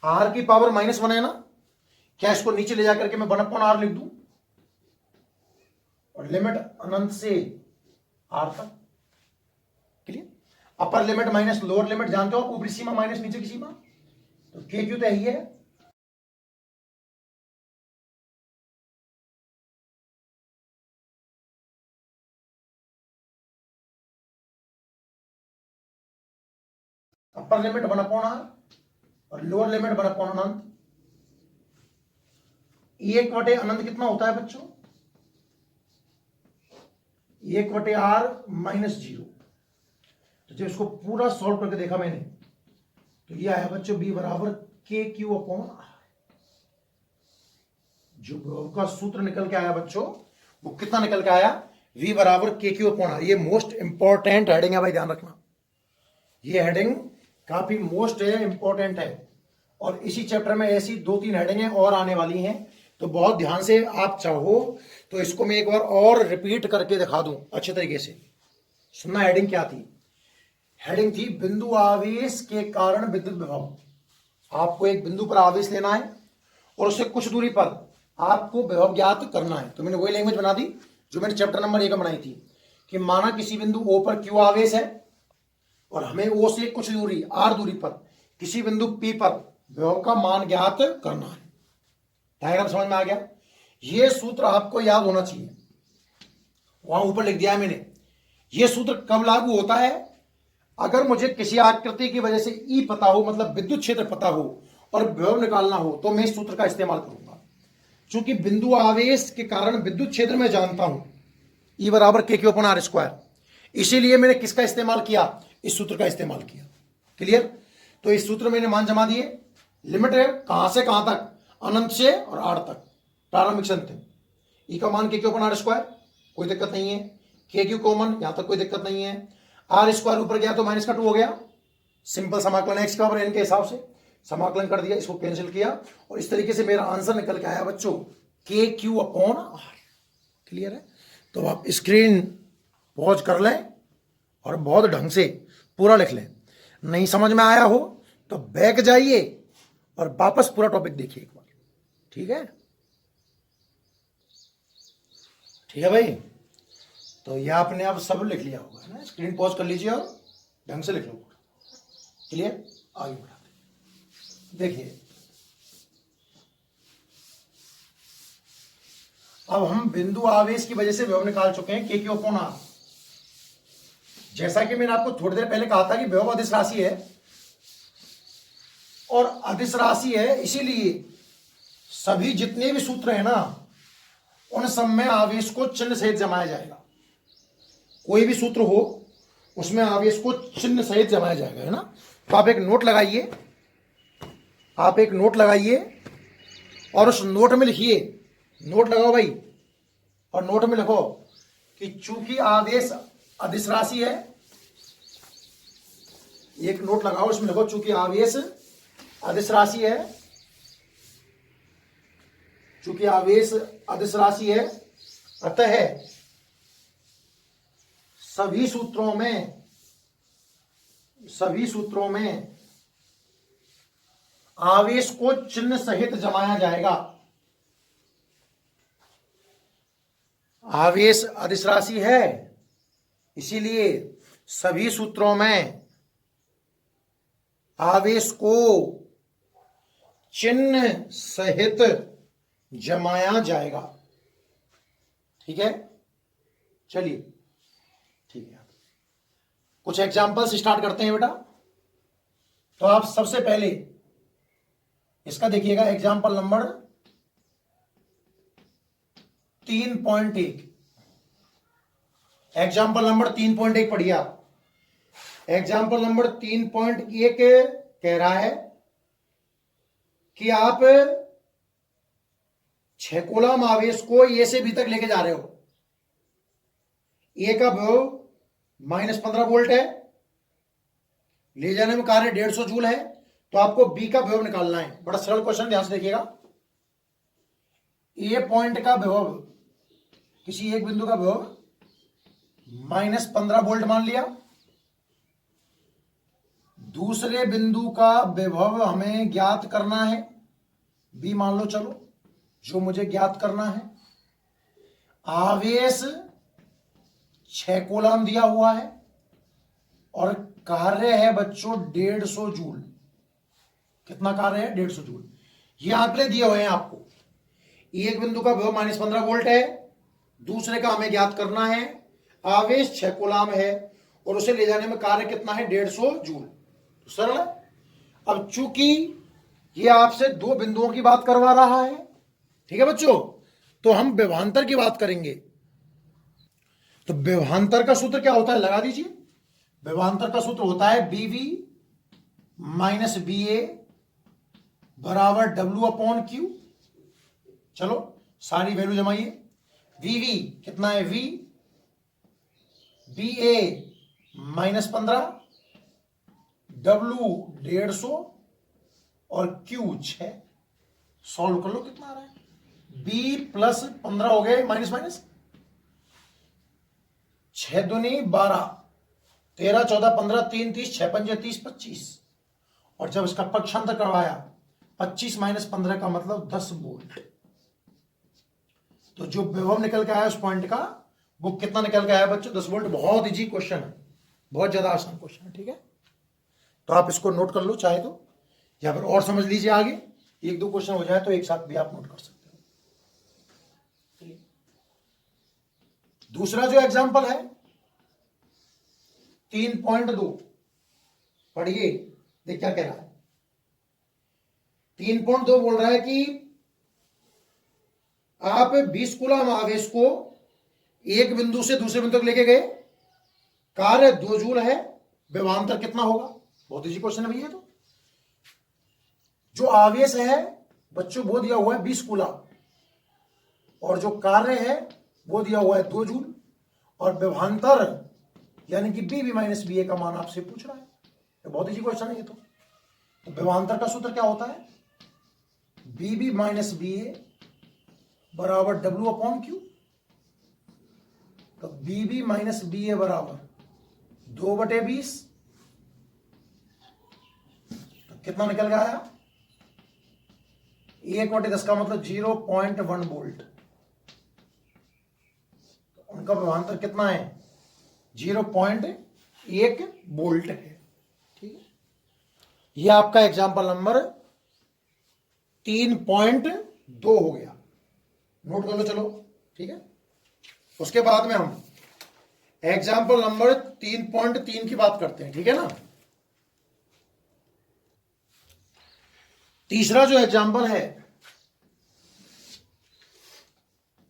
r की पावर -1 है ना, क्या इसको नीचे ले जाकर के मैं 1/r लिख दूं और लिमिट अनंत से r तक। Clear, upper limit minus lower limit जानते हो आप, ऊपरी सीमा माइनस नीचे की सीमा, तो के क्यू तो यही है। अपर लिमिट 1/r और लोअर लिमिट 1/अनंत। 1/अनंत कितना होता है बच्चों, 1/r -0। तो जब इसको पूरा सॉल्व करके देखा मैंने तो ये आया बच्चों b बराबर KQ/r। जो विभव का सूत्र निकल के आया बच्चों वो कितना निकल के आया, v बराबर KQ/r। ये मोस्ट इंपॉर्टेंट हेडिंग है भाई, ध्यान रखना, ये हेडिंग काफी मोस्ट है, इंपॉर्टेंट है। और इसी चैप्टर में ऐसी 2-3 हेडिंगें और आने वाली हैं, तो बहुत ध्यान से आप चाहो तो इसको मैं एक बार और रिपीट करके दिखा दूं अच्छे तरीके से। सुनना, हेडिंग क्या थी, हेडिंग थी बिंदु आवेश के कारण विद्युत विभव। आपको एक बिंदु पर आवेश लेना है और उससे कुछ दूरी पर आपको विभव ज्ञात करना है। तो मैंने वही लैंग्वेज बना दी जो मैंने चैप्टर नंबर 1 में बनाई थी, कि माना किसी बिंदु O पर Q आवेश है और हमें O से कुछ दूरी R दूरी पर किसी बिंदु P पर विभव का मान ज्ञात करना है। डायग्राम समझ में आ गया, ये सूत्र आपको याद होना चाहिए, वहां ऊपर लिख दिया है मैंने। ये सूत्र कब लागू होता है, अगर मुझे किसी आकृति की वजह से E पता हो, मतलब विद्युत क्षेत्र पता हो और विभव निकालना हो, तो मैं इस सूत्र का इस्तेमाल करूंगा। चूंकि बिंदु आवेश के कारण विद्युत क्षेत्र में जानता हूं E बराबर KQ/r², इसीलिए मैंने किसका इस्तेमाल किया, इस सूत्र का इस्तेमाल किया। क्लियर, तो इस सूत्र में मैंने मान जमा दिए, लिमिट है कहां से कहां तक, अनंत से और r तक, प्रारंभिक संख्या। E का मान KQ/r², कोई दिक्कत नहीं है, KQ कॉमन, यहां तक कोई दिक्कत नहीं है, r² ऊपर गया तो -2 हो गया, सिंपल समाकलन x का n के हिसाब से समाकलन कर दिया, इसको कैंसिल किया और इस तरीके से मेरा आंसर निकल के आया बच्चों KQ/r। क्लियर है, तो आप स्क्रीन पॉज कर लें और बहुत ढंग से पूरा लिख लें। नहीं समझ में आया हो तो बैक जाइए और वापस पूरा टॉपिक देखिए एक बार। ठीक है, ठीक है भाई, तो ये आपने अब सब लिख लिया होगा ना, स्क्रीन पॉज कर लीजिए और ढंग से लिख लो। क्लियर, आगे बढ़ाते देखिए। अब हम बिंदु आवेश की वजह से विभव निकाल चुके हैं KQ/r। जैसा कि मैंने आपको थोड़ी देर पहले कहा था कि विभव अदिश राशि है और अदिश राशि है, इसीलिए सभी जितने भी सूत्र हैं ना उन सब में आवेश को चिन्ह सहित जमाया जाएगा। कोई भी सूत्र हो उसमें आवेश को चिन्ह सहित जमाया जाएगा, है ना। तो आप एक नोट लगाइए, आप एक नोट लगाइए और उस नोट में लिखिए, नोट लगाओ भाई, और नोट में लिखो कि चूंकि आवेश अदिश राशि है, एक नोट लगाओ, उसमें लिखो चूंकि आवेश अदिश राशि है, चूंकि आवेश अदिश राशि है, अतः सभी सूत्रों में आवेश को चिन्ह सहित जमाया जाएगा। आवेश अदिश राशि है, इसीलिए सभी सूत्रों में आवेश को चिन्ह सहित जमाया जाएगा। ठीक है, चलिए ठीक है, कुछ एग्जांपल्स स्टार्ट करते हैं बेटा। तो आप सबसे पहले इसका देखिएगा, एग्जांपल नंबर 3.1। एग्जाम्पल नंबर 3.1 पढ़िए आप। एग्जाम्पल नंबर 3.1 कह रहा है कि आप 6 कूलम आवेश को ए से बी तक लेके जा रहे हो। ए का विभव -15 वोल्ट है, ले जाने में कार्य 150 जूल है। तो आपको बी का विभव निकालना है। बड़ा सरल क्वेश्चन, ध्यान से देखिएगा। ए पॉइंट का विभव, किसी एक बिंदु का विभव -15 वोल्ट मान लिया। दूसरे बिंदु का विभव हमें ज्ञात करना है, बी मान लो, चलो जो मुझे ज्ञात करना है। आवेश 6 कूलम दिया हुआ है और कार्य है बच्चों 150 जूल। कितना कार्य है? 150 जूल। ये आंकड़े दिए हुए हैं आपको। एक बिंदु का विभव -15 वोल्ट है, दूसरे का हमें ज्ञात करना है। आवेश 6 कूलम है और उसे ले जाने में कार्य कितना है? 150 जूल। तो सरल है। अब चूंकि ये आपसे 2 बिंदुओं की बात करवा रहा है, ठीक है बच्चों, तो हम विभवांतर की बात करेंगे। तो विभवांतर का सूत्र क्या होता है? लगा दीजिए। विभवांतर का सूत्र होता है BV माइनस BA बराबर W/Q। चलो सारी वैल्यू जमाइए। VV कितना है? V BA -15, W 150 और Q 6। सॉल्व कर लो, कितना आ रहा है? B + 15 हो गए, माइनस माइनस 6 दूनी 12, 13 14 15 3 30, 6 पंजे 30 25। और जब इसका पक्षांतर करवाया 25 - 15 का मतलब 10 वोल्ट। तो जो विभव निकल के आया उस पॉइंट का, वो कितना निकल के आया बच्चों? 10 वोल्ट। बहुत इजी क्वेश्चन है, बहुत ज्यादा आसान क्वेश्चन है। ठीक है, तो आप इसको नोट कर लो चाहे तो, या फिर और समझ लीजिए आगे। 1-2 क्वेश्चन हो जाए तो एक साथ भी आप नोट कर सकते हो। दूसरा जो एग्जांपल है 3.2, पढ़िए, देख क्या कह रहा है। 3.2 बोल रहा है कि आप 20 कूलम आवेश को एक बिंदु से दूसरे बिंदु तक लेके गए, कार्य 2 जूल है, विभवांतर कितना होगा? बहुत इजी क्वेश्चन है भैया। तो जो आवेश है बच्चों वो दिया हुआ है 20 कूलम, और जो कार्य है वो दिया हुआ है 2 जूल, और विभवांतर यानी कि BV माइनस BA का मान आपसे पूछ रहा है। तो बहुत इजी क्वेश्चन है ये। तो विभवांतर का सूत्र क्या होता है? BV माइनस BA बराबर W/Q। तो BV माइनस BA बराबर 2/20। तो कितना निकल गया आया? 1/10 का मतलब 0.1 वोल्ट। तो उनका विभवांतर कितना है? 0.1 वोल्ट है। ठीक है, ये आपका एग्जाम्पल नंबर 3.2 हो गया। नोट कर लो चलो। ठीक है, उसके बाद में हम एग्जाम्पल नंबर 3.3 की बात करते हैं। ठीक है ना। तीसरा जो एग्जाम्पल है,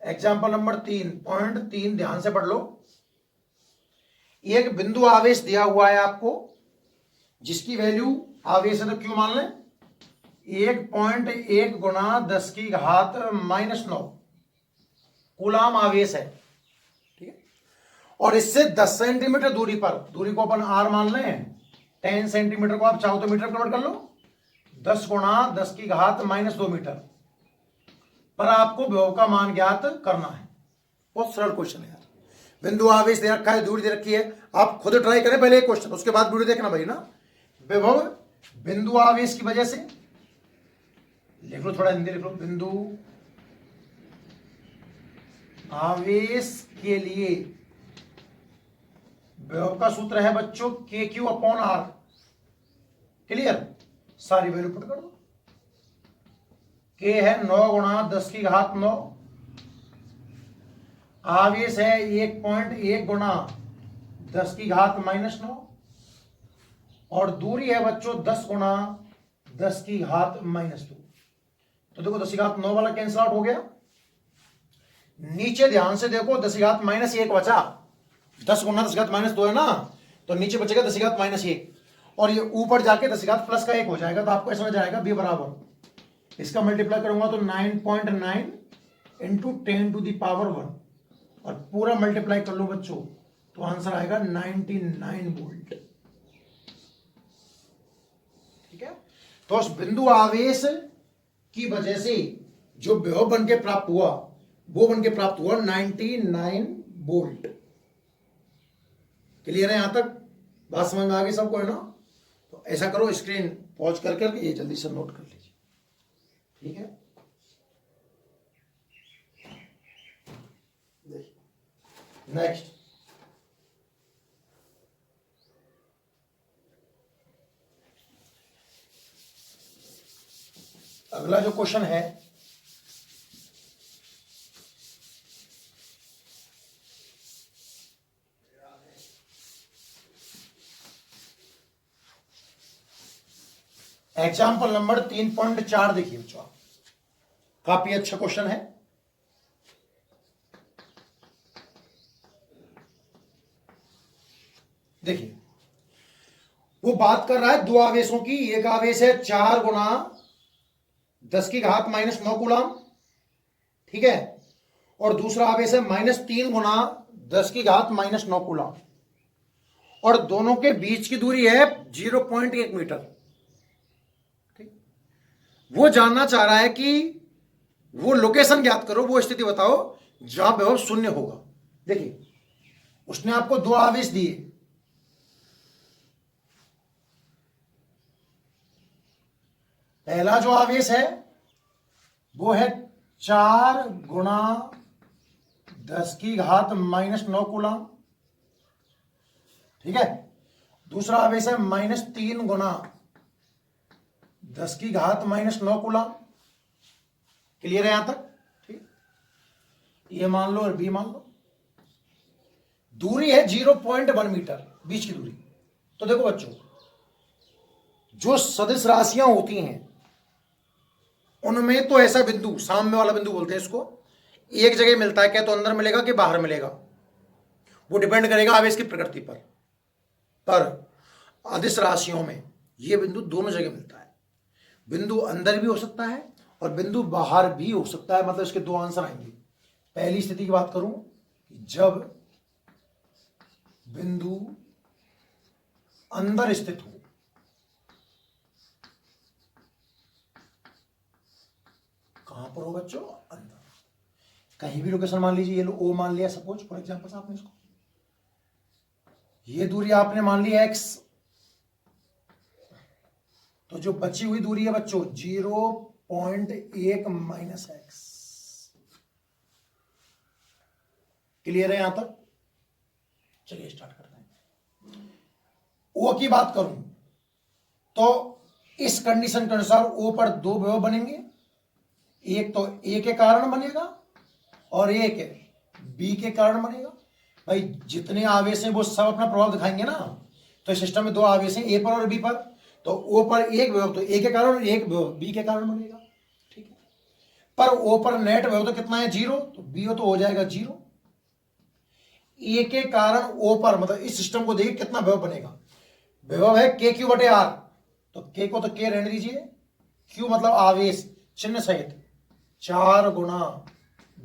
एग्जाम्पल नंबर 3.3, ध्यान से पढ़ लो। एक बिंदु आवेश दिया हुआ है आपको, जिसकी वैल्यू, आवेश है तो क्यों मान लें, 1.1 गुणा 10 की घात -9 कूलम आवेश है। ठीक है, और इससे 10 सेंटीमीटर दूरी पर, दूरी को अपन R मान लें, 10 सेंटीमीटर को आप चाहो तो मीटर कन्वर्ट कर लो, 10 गुणा 10 की घात -2 मीटर पर आपको विभव का मान ज्ञात करना है। बहुत सरल क्वेश्चन है यार। बिंदु आवेश दे रखा है, दूरी दे रखी है, आप खुद ट्राई करें पहले एक क्वेश्चन, उसके बाद वीडियो देखना भाई ना। विभव बिंदु आवेश की वजह से, लिख लो, थोड़ा हिंदी लिख लो। बिंदु आवेश के लिए विभव का सूत्र है बच्चों KQ/R। क्लियर? सारी वैल्यू पुट कर दो। के है 9 गुणा 10 की घात 9, आवेश है 1.1 गुणा 10 की घात -9, और दूरी है बच्चों 10 गुणा 10 की घात -2। तो देखो 10 की घात 9 वाला कैंसिल आउट हो गया। नीचे ध्यान से देखो 10 की घात -1 बचा, 10 गुणा 10 की घात -2 है ना, तो नीचे बचेगा 10 की घात -1, और ये ऊपर जाके 10 की घात प्लस का 1 हो जाएगा। तो आपको ऐसा समझ आएगा b बराबर, इसका मल्टीप्लाई करूंगा तो 9.9 इंटू 10⁻1, और पूरा मल्टीप्लाई कर लो बच्चों तो आंसर आएगा 99 वोल्ट। ठीक है, तो उस बिंदु आवेश की वजह से जो विभव बन के प्राप्त हुआ वो बन के प्राप्त हुआ 99 वोल्ट। क्लियर है? यहां तक बात समझ में आ गई सबको, है ना? तो ऐसा करो, स्क्रीन पॉज कर करके ये जल्दी से नोट कर लीजिए। ठीक है, नेक्स्ट अगला जो क्वेश्चन है, एग्जाम्पल नंबर 3.4 देखिए बच्चों, काफी अच्छा क्वेश्चन है। देखिए, वो बात कर रहा है दो आवेशों की। एक आवेश है 4 गुणा 10 की घात -9 कूलम, ठीक है, और दूसरा आवेश है -3 गुणा 10 की घात -9 कूलम, और दोनों के बीच की दूरी है 0.1 मीटर। ठीक, वो जानना चाह रहा है कि वो लोकेशन ज्ञात करो, वो स्थिति बताओ जहां विभव 0 होगा। देखिए, उसने आपको दो आवेश दिए, पहला जो आवेश है वो है 4 गुणा 10 की घात -9 कूलम, ठीक है। दूसरा आवेश है -3 गुणा 10 की घात -9 कूलम। क्लियर है यहां तक? ठीक, ये मान लो और बी मान लो। दूरी है 0.1 मीटर, बीच की दूरी। तो देखो बच्चों, जो सदिश राशियां होती हैं उनमें तो ऐसा बिंदु, साम्य वाला बिंदु बोलते हैं इसको, एक जगह मिलता है। क्या तो अंदर मिलेगा कि बाहर मिलेगा, वो डिपेंड करेगा आवेश की प्रकृति पर अदिश राशियों में ये बिंदु दोनों जगह मिलता है। बिंदु अंदर भी हो सकता है और बिंदु बाहर भी हो सकता है। मतलब इसके दो आंसर आएंगे। पहली स्थिति की बात करूं कि जब बिंदु अंदर स्थित हो, कहां पर हो बच्चों? अंदर। कहीं भी लोकेशन मान लीजिए, ये लो ओ मान लिया सपोज फॉर एग्जांपल आपने इसको, ये दूरी आपने मान ली x, तो जो बची हुई दूरी है बच्चों 0.1 माइनस x। क्लियर है यहां तक? चलिए स्टार्ट करते हैं। ओ की बात करूं तो इस कंडीशन के अनुसार ओ पर दो विभव बनेंगे, एक तो ए के कारण बनेगा और एक बी के कारण बनेगा। भाई जितने आवेश हैं वो सब अपना प्रभाव दिखाएंगे ना। तो इस सिस्टम में दो आवेश हैं, ए पर और बी पर, तो ओ पर एक विभव तो ए के कारण और एक विभव बी के कारण बनेगा। ठीक है, पर ओ पर नेट विभव तो कितना है? 0, तो बी तो हो जाएगा 0। ए के कारण ओ पर, मतलब इस सिस्टम को देखिए कितना विभव बनेगा। विभव है के क्यू बटे आर, तो के को तो के रहने दीजिए, क्यू मतलब आवेश चिन्ह सहित 4 गुणा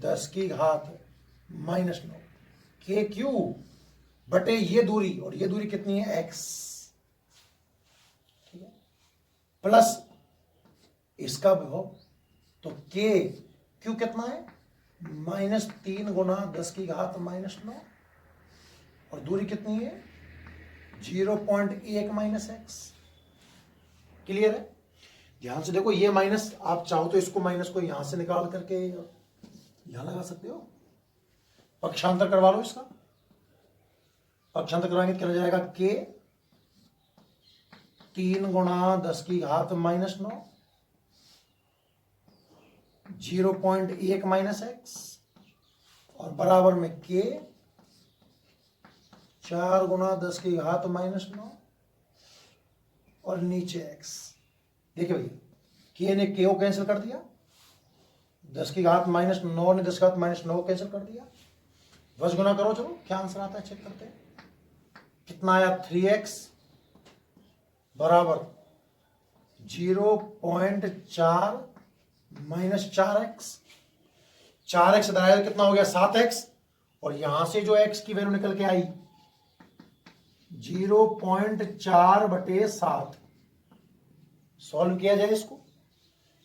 10 की घात -9 के क्यू बटे ये दूरी, और ये दूरी कितनी है? x, ठीक है, प्लस इसका विभव, तो के क्यू कितना है? -3 गुणा 10 की घात -9, और दूरी कितनी है? 0.1 माइनस x। क्लियर है? ध्यान से देखो, ये माइनस आप चाहो तो इसको माइनस को यहां से निकाल करके यहां लगा सकते हो, पक्षांतर करवा लो इसका। पक्षांतर करवाएंगे क्या हो जाएगा? के 3 गुणा 10 की घात -9, 0.1 माइनस एक्स और बराबर में के 4 गुना 10 की घात -9 और नीचे एक्स। देखिए भैया के ने के को कैंसिल कर दिया, 10 की घात -9 ने 10 की घात -9 को कैंसिल कर दिया, बस गुना करो। चलो क्या आंसर आता है चेक करते हैं। कितना आया 3x बराबर 0.4 माइनस 4x। 4x इधर आया कितना हो गया 7x और यहां से जो x की वैल्यू निकल के आई 0.4/7। सॉल्व किया जाए इसको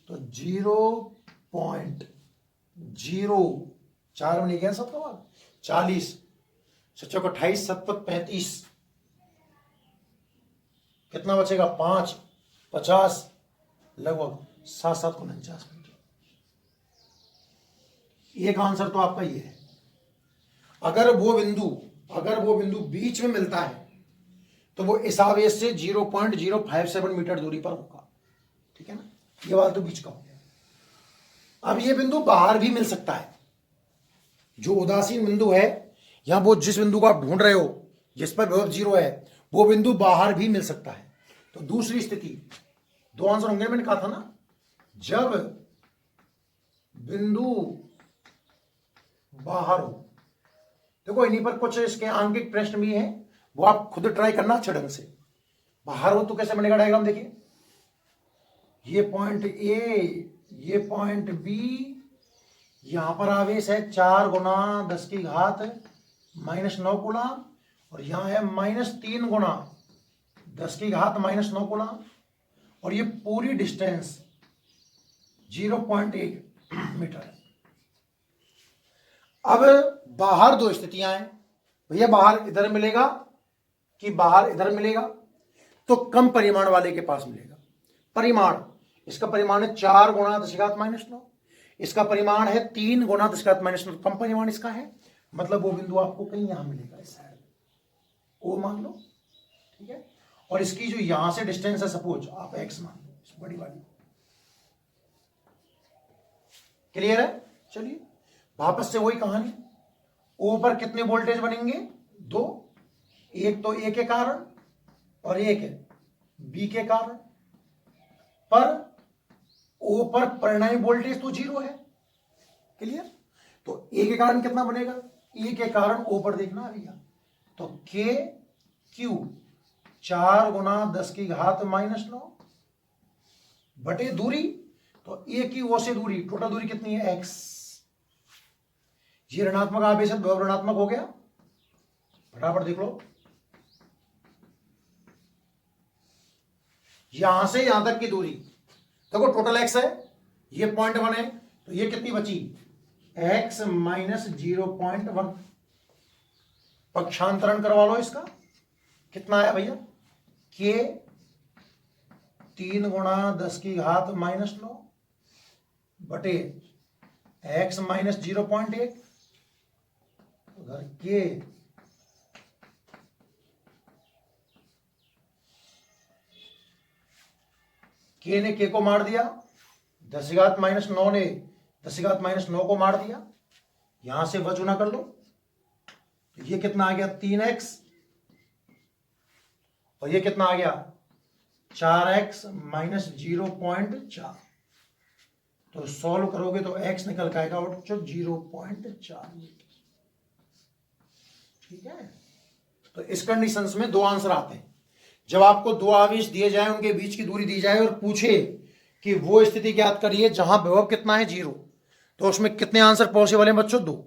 तो 0.04 में नहीं गया सबका बात 40 सच्चों को 28 7 35 कितना बचेगा 5 50 लगभग 7 को 49 मिनट। एक आंसर तो आपका ये है। अगर वो बिंदु बीच में मिलता है तो वो इस आवेश से 0.057 मीटर दूरी पर होगा, ठीक है ना। ये वाला तो बीच का हो गया। अब ये बिंदु बाहर भी मिल सकता है। जो उदासीन बिंदु है या वो जिस बिंदु को आप ढूंढ रहे हो जिस पर विभव 0 है वो बिंदु बाहर भी मिल सकता है। तो दूसरी स्थिति 2 आंसर होंगे, मैंने कहा था ना। जब बिंदु बाहर हो, देखो इन्हीं पर कुछ इसके आंकिक प्रश्न भी हैं, वो आप खुद ट्राई करना अच्छे ढंग से। बाहर हो तो कैसे बनेगा डायग्राम, देखिए ये पॉइंट ए, ये पॉइंट बी, यहां पर आवेश है 4 गुना 10 की घात -9 कूलम और यहां है -3 गुना 10 की घात -9 कूलम और ये पूरी डिस्टेंस 0.1 मीटर है। अब बाहर दो स्थितियां हैं भैया, बाहर इधर मिलेगा कि बाहर इधर मिलेगा, तो कम परिमाण वाले के पास मिलेगा। परिमाण, इसका परिमाण है 4 गुना 10 की घात -9, इसका परिमाण है 3 गुना 10 की घात -9, कम परिमाण इसका है, मतलब वो बिंदु आपको कहीं यहां मिलेगा, इस साइड ओ मान लो, ठीक है। और इसकी जो यहां से डिस्टेंस है सपोज आप x मान लो, इस बड़ी वाली। क्लियर है। चलिए वापस से वही कहानी, ओ पर कितने वोल्टेज बनेंगे 2, एक तो ए के कारण और एक है बी के कारण। पर ओ पर परिणामी वोल्टेज तो 0 है। क्लियर। तो ए के कारण कितना बनेगा, ए के कारण ओ पर देखना भैया, तो के क्यू 4 गुना 10 की घात -9 बटे दूरी, तो ए की ओ से दूरी, टोटल दूरी कितनी है x। ये ऋणात्मक आवेश है, ऋणात्मक हो गया, फटाफट देख लो। यहां से यहां तक की दूरी देखो, टोटल x है, ये 0.1 है, तो ये कितनी बची x -0.1। पक्षांतरण करवा लो इसका, कितना आया भैया के 3 गुना 10 की घात -9 बटे x -0.1 उधर के ने के को मार दिया, 10 की घात -9 ने 10 की घात -9 को मार दिया, यहां से वजूना कर लो, तो ये कितना आ गया 3x और ये कितना आ गया 4x -0.4। तो सॉल्व करोगे तो x निकल के आएगा 0.4 मीटर। ठीक है। तो इस कंडीशंस में 2 आंसर आते हैं। जब आपको 2 आवेश दिए जाए, उनके बीच की दूरी दी जाए और पूछे कि वो स्थिति ज्ञात करिए जहां विभव कितना है 0, तो उसमें कितने आंसर पॉसिबल है बच्चों 2।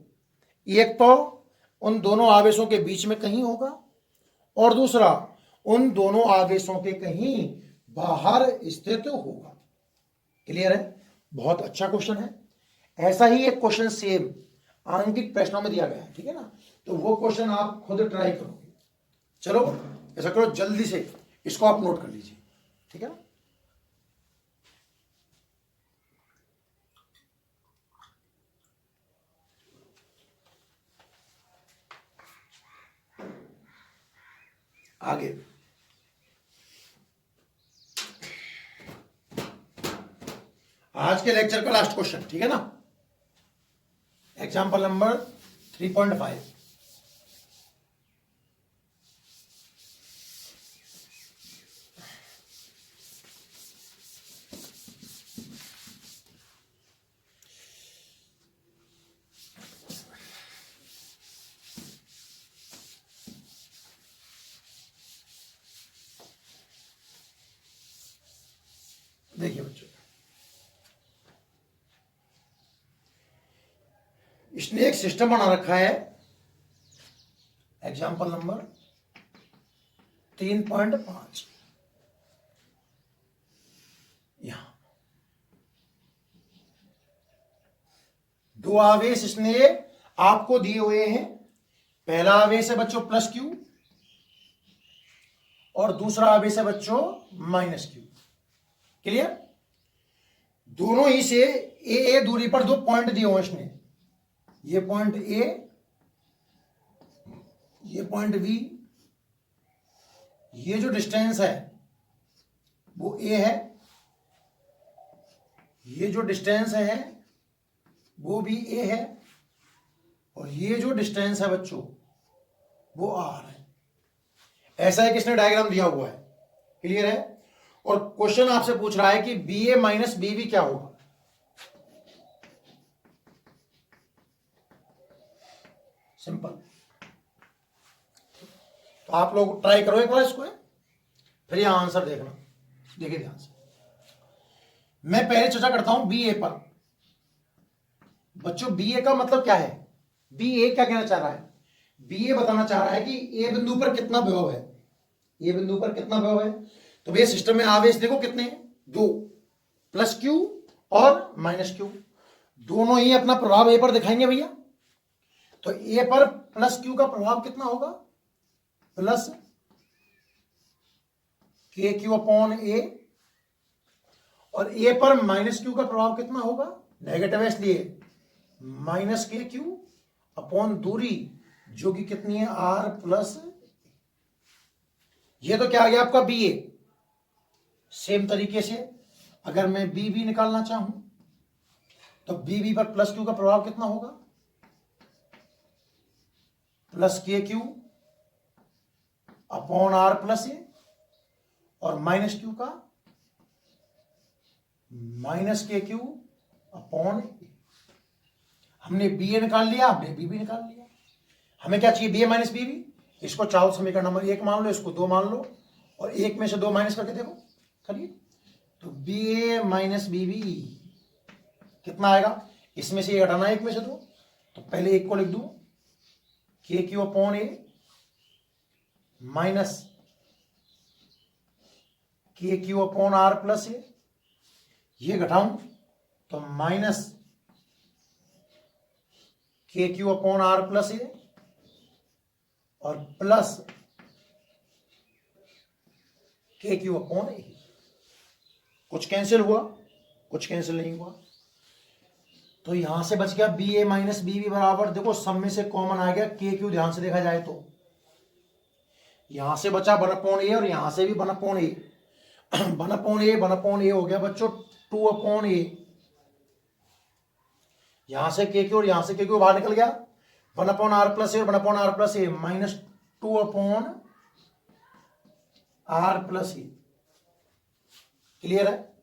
एक तो उन दोनों आवेशों के बीच में कहीं होगा और दूसरा उन दोनों आवेशों के कहीं बाहर स्थित होगा। क्लियर है। बहुत अच्छा क्वेश्चन है। ऐसा ही एक क्वेश्चन सेम आंकिक प्रश्नों में दिया गया है, ठीक है ना। तो वो क्वेश्चन आप खुद ट्राई करोगे। चलो ऐसा करो जल्दी से इसको आप नोट कर लीजिए, ठीक है ना। आगे आज के लेक्चर का लास्ट क्वेश्चन, ठीक है ना। Example number 3.5। देखिए बच्चों, इसने एक सिस्टम बना रखा है। Example number 3.5। यहां दो आवेश इसने आपको दिए हुए हैं। पहला आवेश है बच्चों प्लस क्यू और दूसरा आवेश है बच्चों माइनस क्यू। क्लियर। दोनों ही से ए दूरी पर दो पॉइंट दिए हुए इसने। ये पॉइंट ए, ये पॉइंट बी। ये जो डिस्टेंस है वो ए है, ये जो डिस्टेंस है वो भी ए है, और ये जो डिस्टेंस है बच्चों वो आर है। ऐसा है कि इसने डायग्राम दिया हुआ है। क्लियर है। और क्वेश्चन आपसे पूछ रहा है कि बी ए माइनस बी बी क्या होगा। सिंपल। तो आप लोग ट्राई करो एक बार इसको, फिर यहां आंसर देखना। देखिए ध्यान से, मैं पहले चर्चा करता हूं बी ए पर। बच्चों बी ए का मतलब क्या है? बी ए क्या कहना चाह रहा है? बी ए बताना चाह रहा है कि ए बिंदु पर कितना विभव है। ए बिंदु पर कितना विभव है? तो भैया सिस्टम में आवेश देखो कितने हैं, दो, प्लस क्यू और माइनस क्यू। दोनों ही अपना प्रभाव ए पर दिखाएंगे भैया। तो ए पर प्लस क्यू का प्रभाव कितना होगा? प्लस के क्यू अपॉन ए। और ए पर माइनस क्यू का प्रभाव कितना होगा? नेगेटिव है इसलिए माइनस के क्यू अपॉन दूरी, जो कि कितनी है? R plus. ये तो क्या आ गया आपका बी ए। सेम तरीके से अगर मैं बी बी निकालना चाहूं तो बी बी पर प्लस क्यू का प्रभाव कितना होगा? प्लस के क्यू अपॉन आर प्लस ए, और माइनस क्यू का माइनस के क्यू अपॉन ए। हमने बी ए निकाल लिया, हमने बी बी निकाल लिया। हमें क्या चाहिए? बी ए माइनस बी बी। इसको चाहो समीकरण नंबर 1 मान लो, इसको 2 मान लो, और 1 में से 2 माइनस करके देखो। करिए। तो बी ए माइनस बी बी कितना आएगा? इसमें से घटाना है 1 में से 2, तो पहले 1 को लिख दूं, के क्यू अपॉन ए माइनस के क्यू अपॉन आर प्लस ए। ये घटाऊं तो माइनस के क्यू अपॉन आर प्लस ए और प्लस के क्यू अपॉन ए। कुछ कैंसिल हुआ, कुछ कैंसिल नहीं हुआ, तो यहां से बच गया बी ए माइनस बी बी बराबर, देखो सब में से कॉमन आ गया के क्यू। ध्यान से देखा जाए तो यहां से बचा 1/a और यहां से भी 1/a। 1/a हो गया बच्चों 2/a। यहां से के क्यू और यहां से के क्यू बाहर निकल गया। 1/r प्लस ए और 1/r प्लस ए माइनस 2/r प्लस ए। क्लियर है।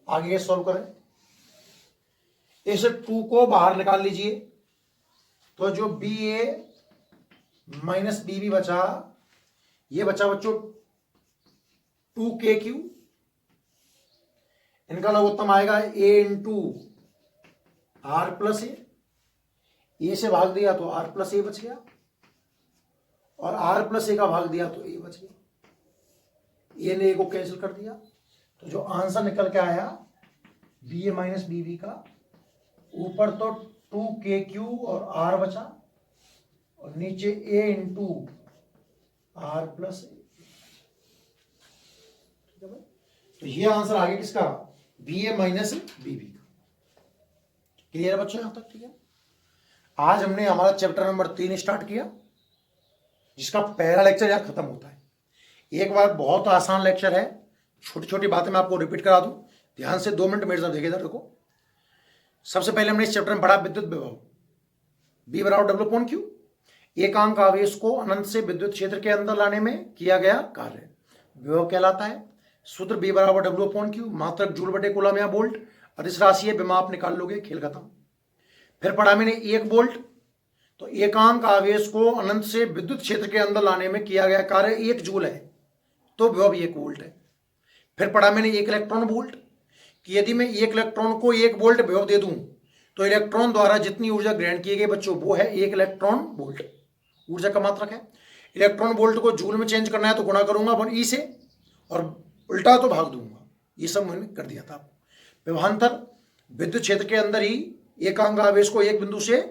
आगे सॉल्व करें। इस 2 को बाहर निकाल लीजिए, तो जो बी ए माइनस बी बी बचा, ये बचा बच्चों 2k क्यू। इनका लघुत्तम आएगा a इंटू आर प्लस ए से भाग दिया तो आर प्लस ए बच गया, और आर प्लस ए का भाग दिया तो ए बच गया। ए ने ए को कैंसिल कर दिया, तो जो आंसर निकल के आया बी ए माइनस बी बी का, ऊपर तो 2k क्यू और आर बचा, और नीचे a इंटू आर प्लस ए। तो ये आंसर आ गया किसका? बी ए माइनस बी बी का। क्लियर है बच्चों यहां तक? ठीक है। आज हमने हमारा चैप्टर नंबर 3 स्टार्ट किया, जिसका पहला लेक्चर यहां खत्म होता है। एक बार बहुत आसान लेक्चर है, छोटी छोटी बातें मैं आपको रिपीट करा दूं। ध्यान से 2 मिनट मेरे साथ देखिए। इधर देखो, सबसे पहले हमने इस चैप्टर में पढ़ा विद्युत विभव, बी बराबर डब्ल्यू अपॉन क्यू, एकांक आवेश को अनंत से विद्युत क्षेत्र के अंदर लाने में किया गया कार्य विभव कहलाता है। सूत्र बी बराबर डब्ल्यू अपॉन क्यू, मात्रक जूल बटे कूलम या वोल्ट, अदिश राशि है, विमा आप निकाल लोगे, खेल खत्म। फिर पढ़ा मैंने 1 वोल्ट, तो एकांक आवेश को अनंत से विद्युत क्षेत्र के अंदर लाने में किया गया कार्य 1 जूल है, तो विभव 1 वोल्ट है। फिर पढ़ा मैंने 1 इलेक्ट्रॉन वोल्ट, कि यदि मैं 1 इलेक्ट्रॉन को 1 वोल्ट विभव दे दूं तो इलेक्ट्रॉन द्वारा जितनी ऊर्जा ग्रहण की गई बच्चों वो है 1 इलेक्ट्रॉन वोल्ट, ऊर्जा का मात्रक है। इलेक्ट्रॉन वोल्ट को जूल में चेंज करना है तो गुणा करूंगा अपन ई से, और उल्टा तो भाग दूंगा। ये सब मैंने कर दिया था आपको। विभवांतर विद्युत क्षेत्र के अंदर ही एकांक आवेश को एक बिंदु से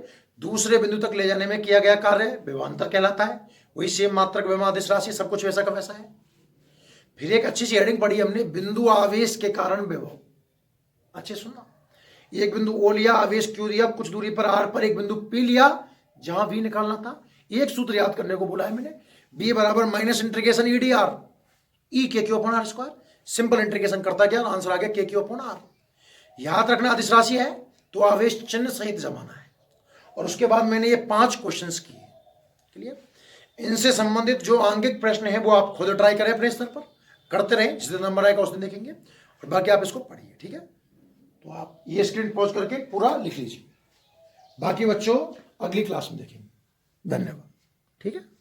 दूसरे बिंदु तक ले जाने में किया गया कार्य विभवांतर कहलाता है। वही सेम मात्रक विभव आदेश राशि, सब कुछ वैसा का वैसा है। फिर एक अच्छी सी हेडिंग पढ़ी हमने, बिंदु आवेश के कारण विभव। अच्छे सुनना, एक बिंदु ओ लिया, आवेश क्यू दिया, कुछ दूरी पर आर पर एक बिंदु पी लिया जहां भी निकालना था। एक सूत्र याद करने को बोला है मैंने, बी बराबर minus integration E D R, E K Q upon R square. Simple integration करता गया, आंसर आ गया के क्यू अपॉन आर। याद रखना अदिश राशि है तो आवेश चिन्ह सहित जमाना है। और उसके बाद मैंने ये 5 क्वेश्चंस किए, क्लियर। इनसे संबंधित जो आंगिक प्रश्न है वो आप खुद ट्राई करें अपने स्तर पर, करते रहें, जितने नंबर आएगा उस दिन देखेंगे, और बाकी आप इसको पढ़िए, ठीक है। तो आप ये स्क्रीन पॉज करके पूरा लिख लीजिए, बाकी बच्चों अगली क्लास में देखेंगे। धन्यवाद, ठीक है।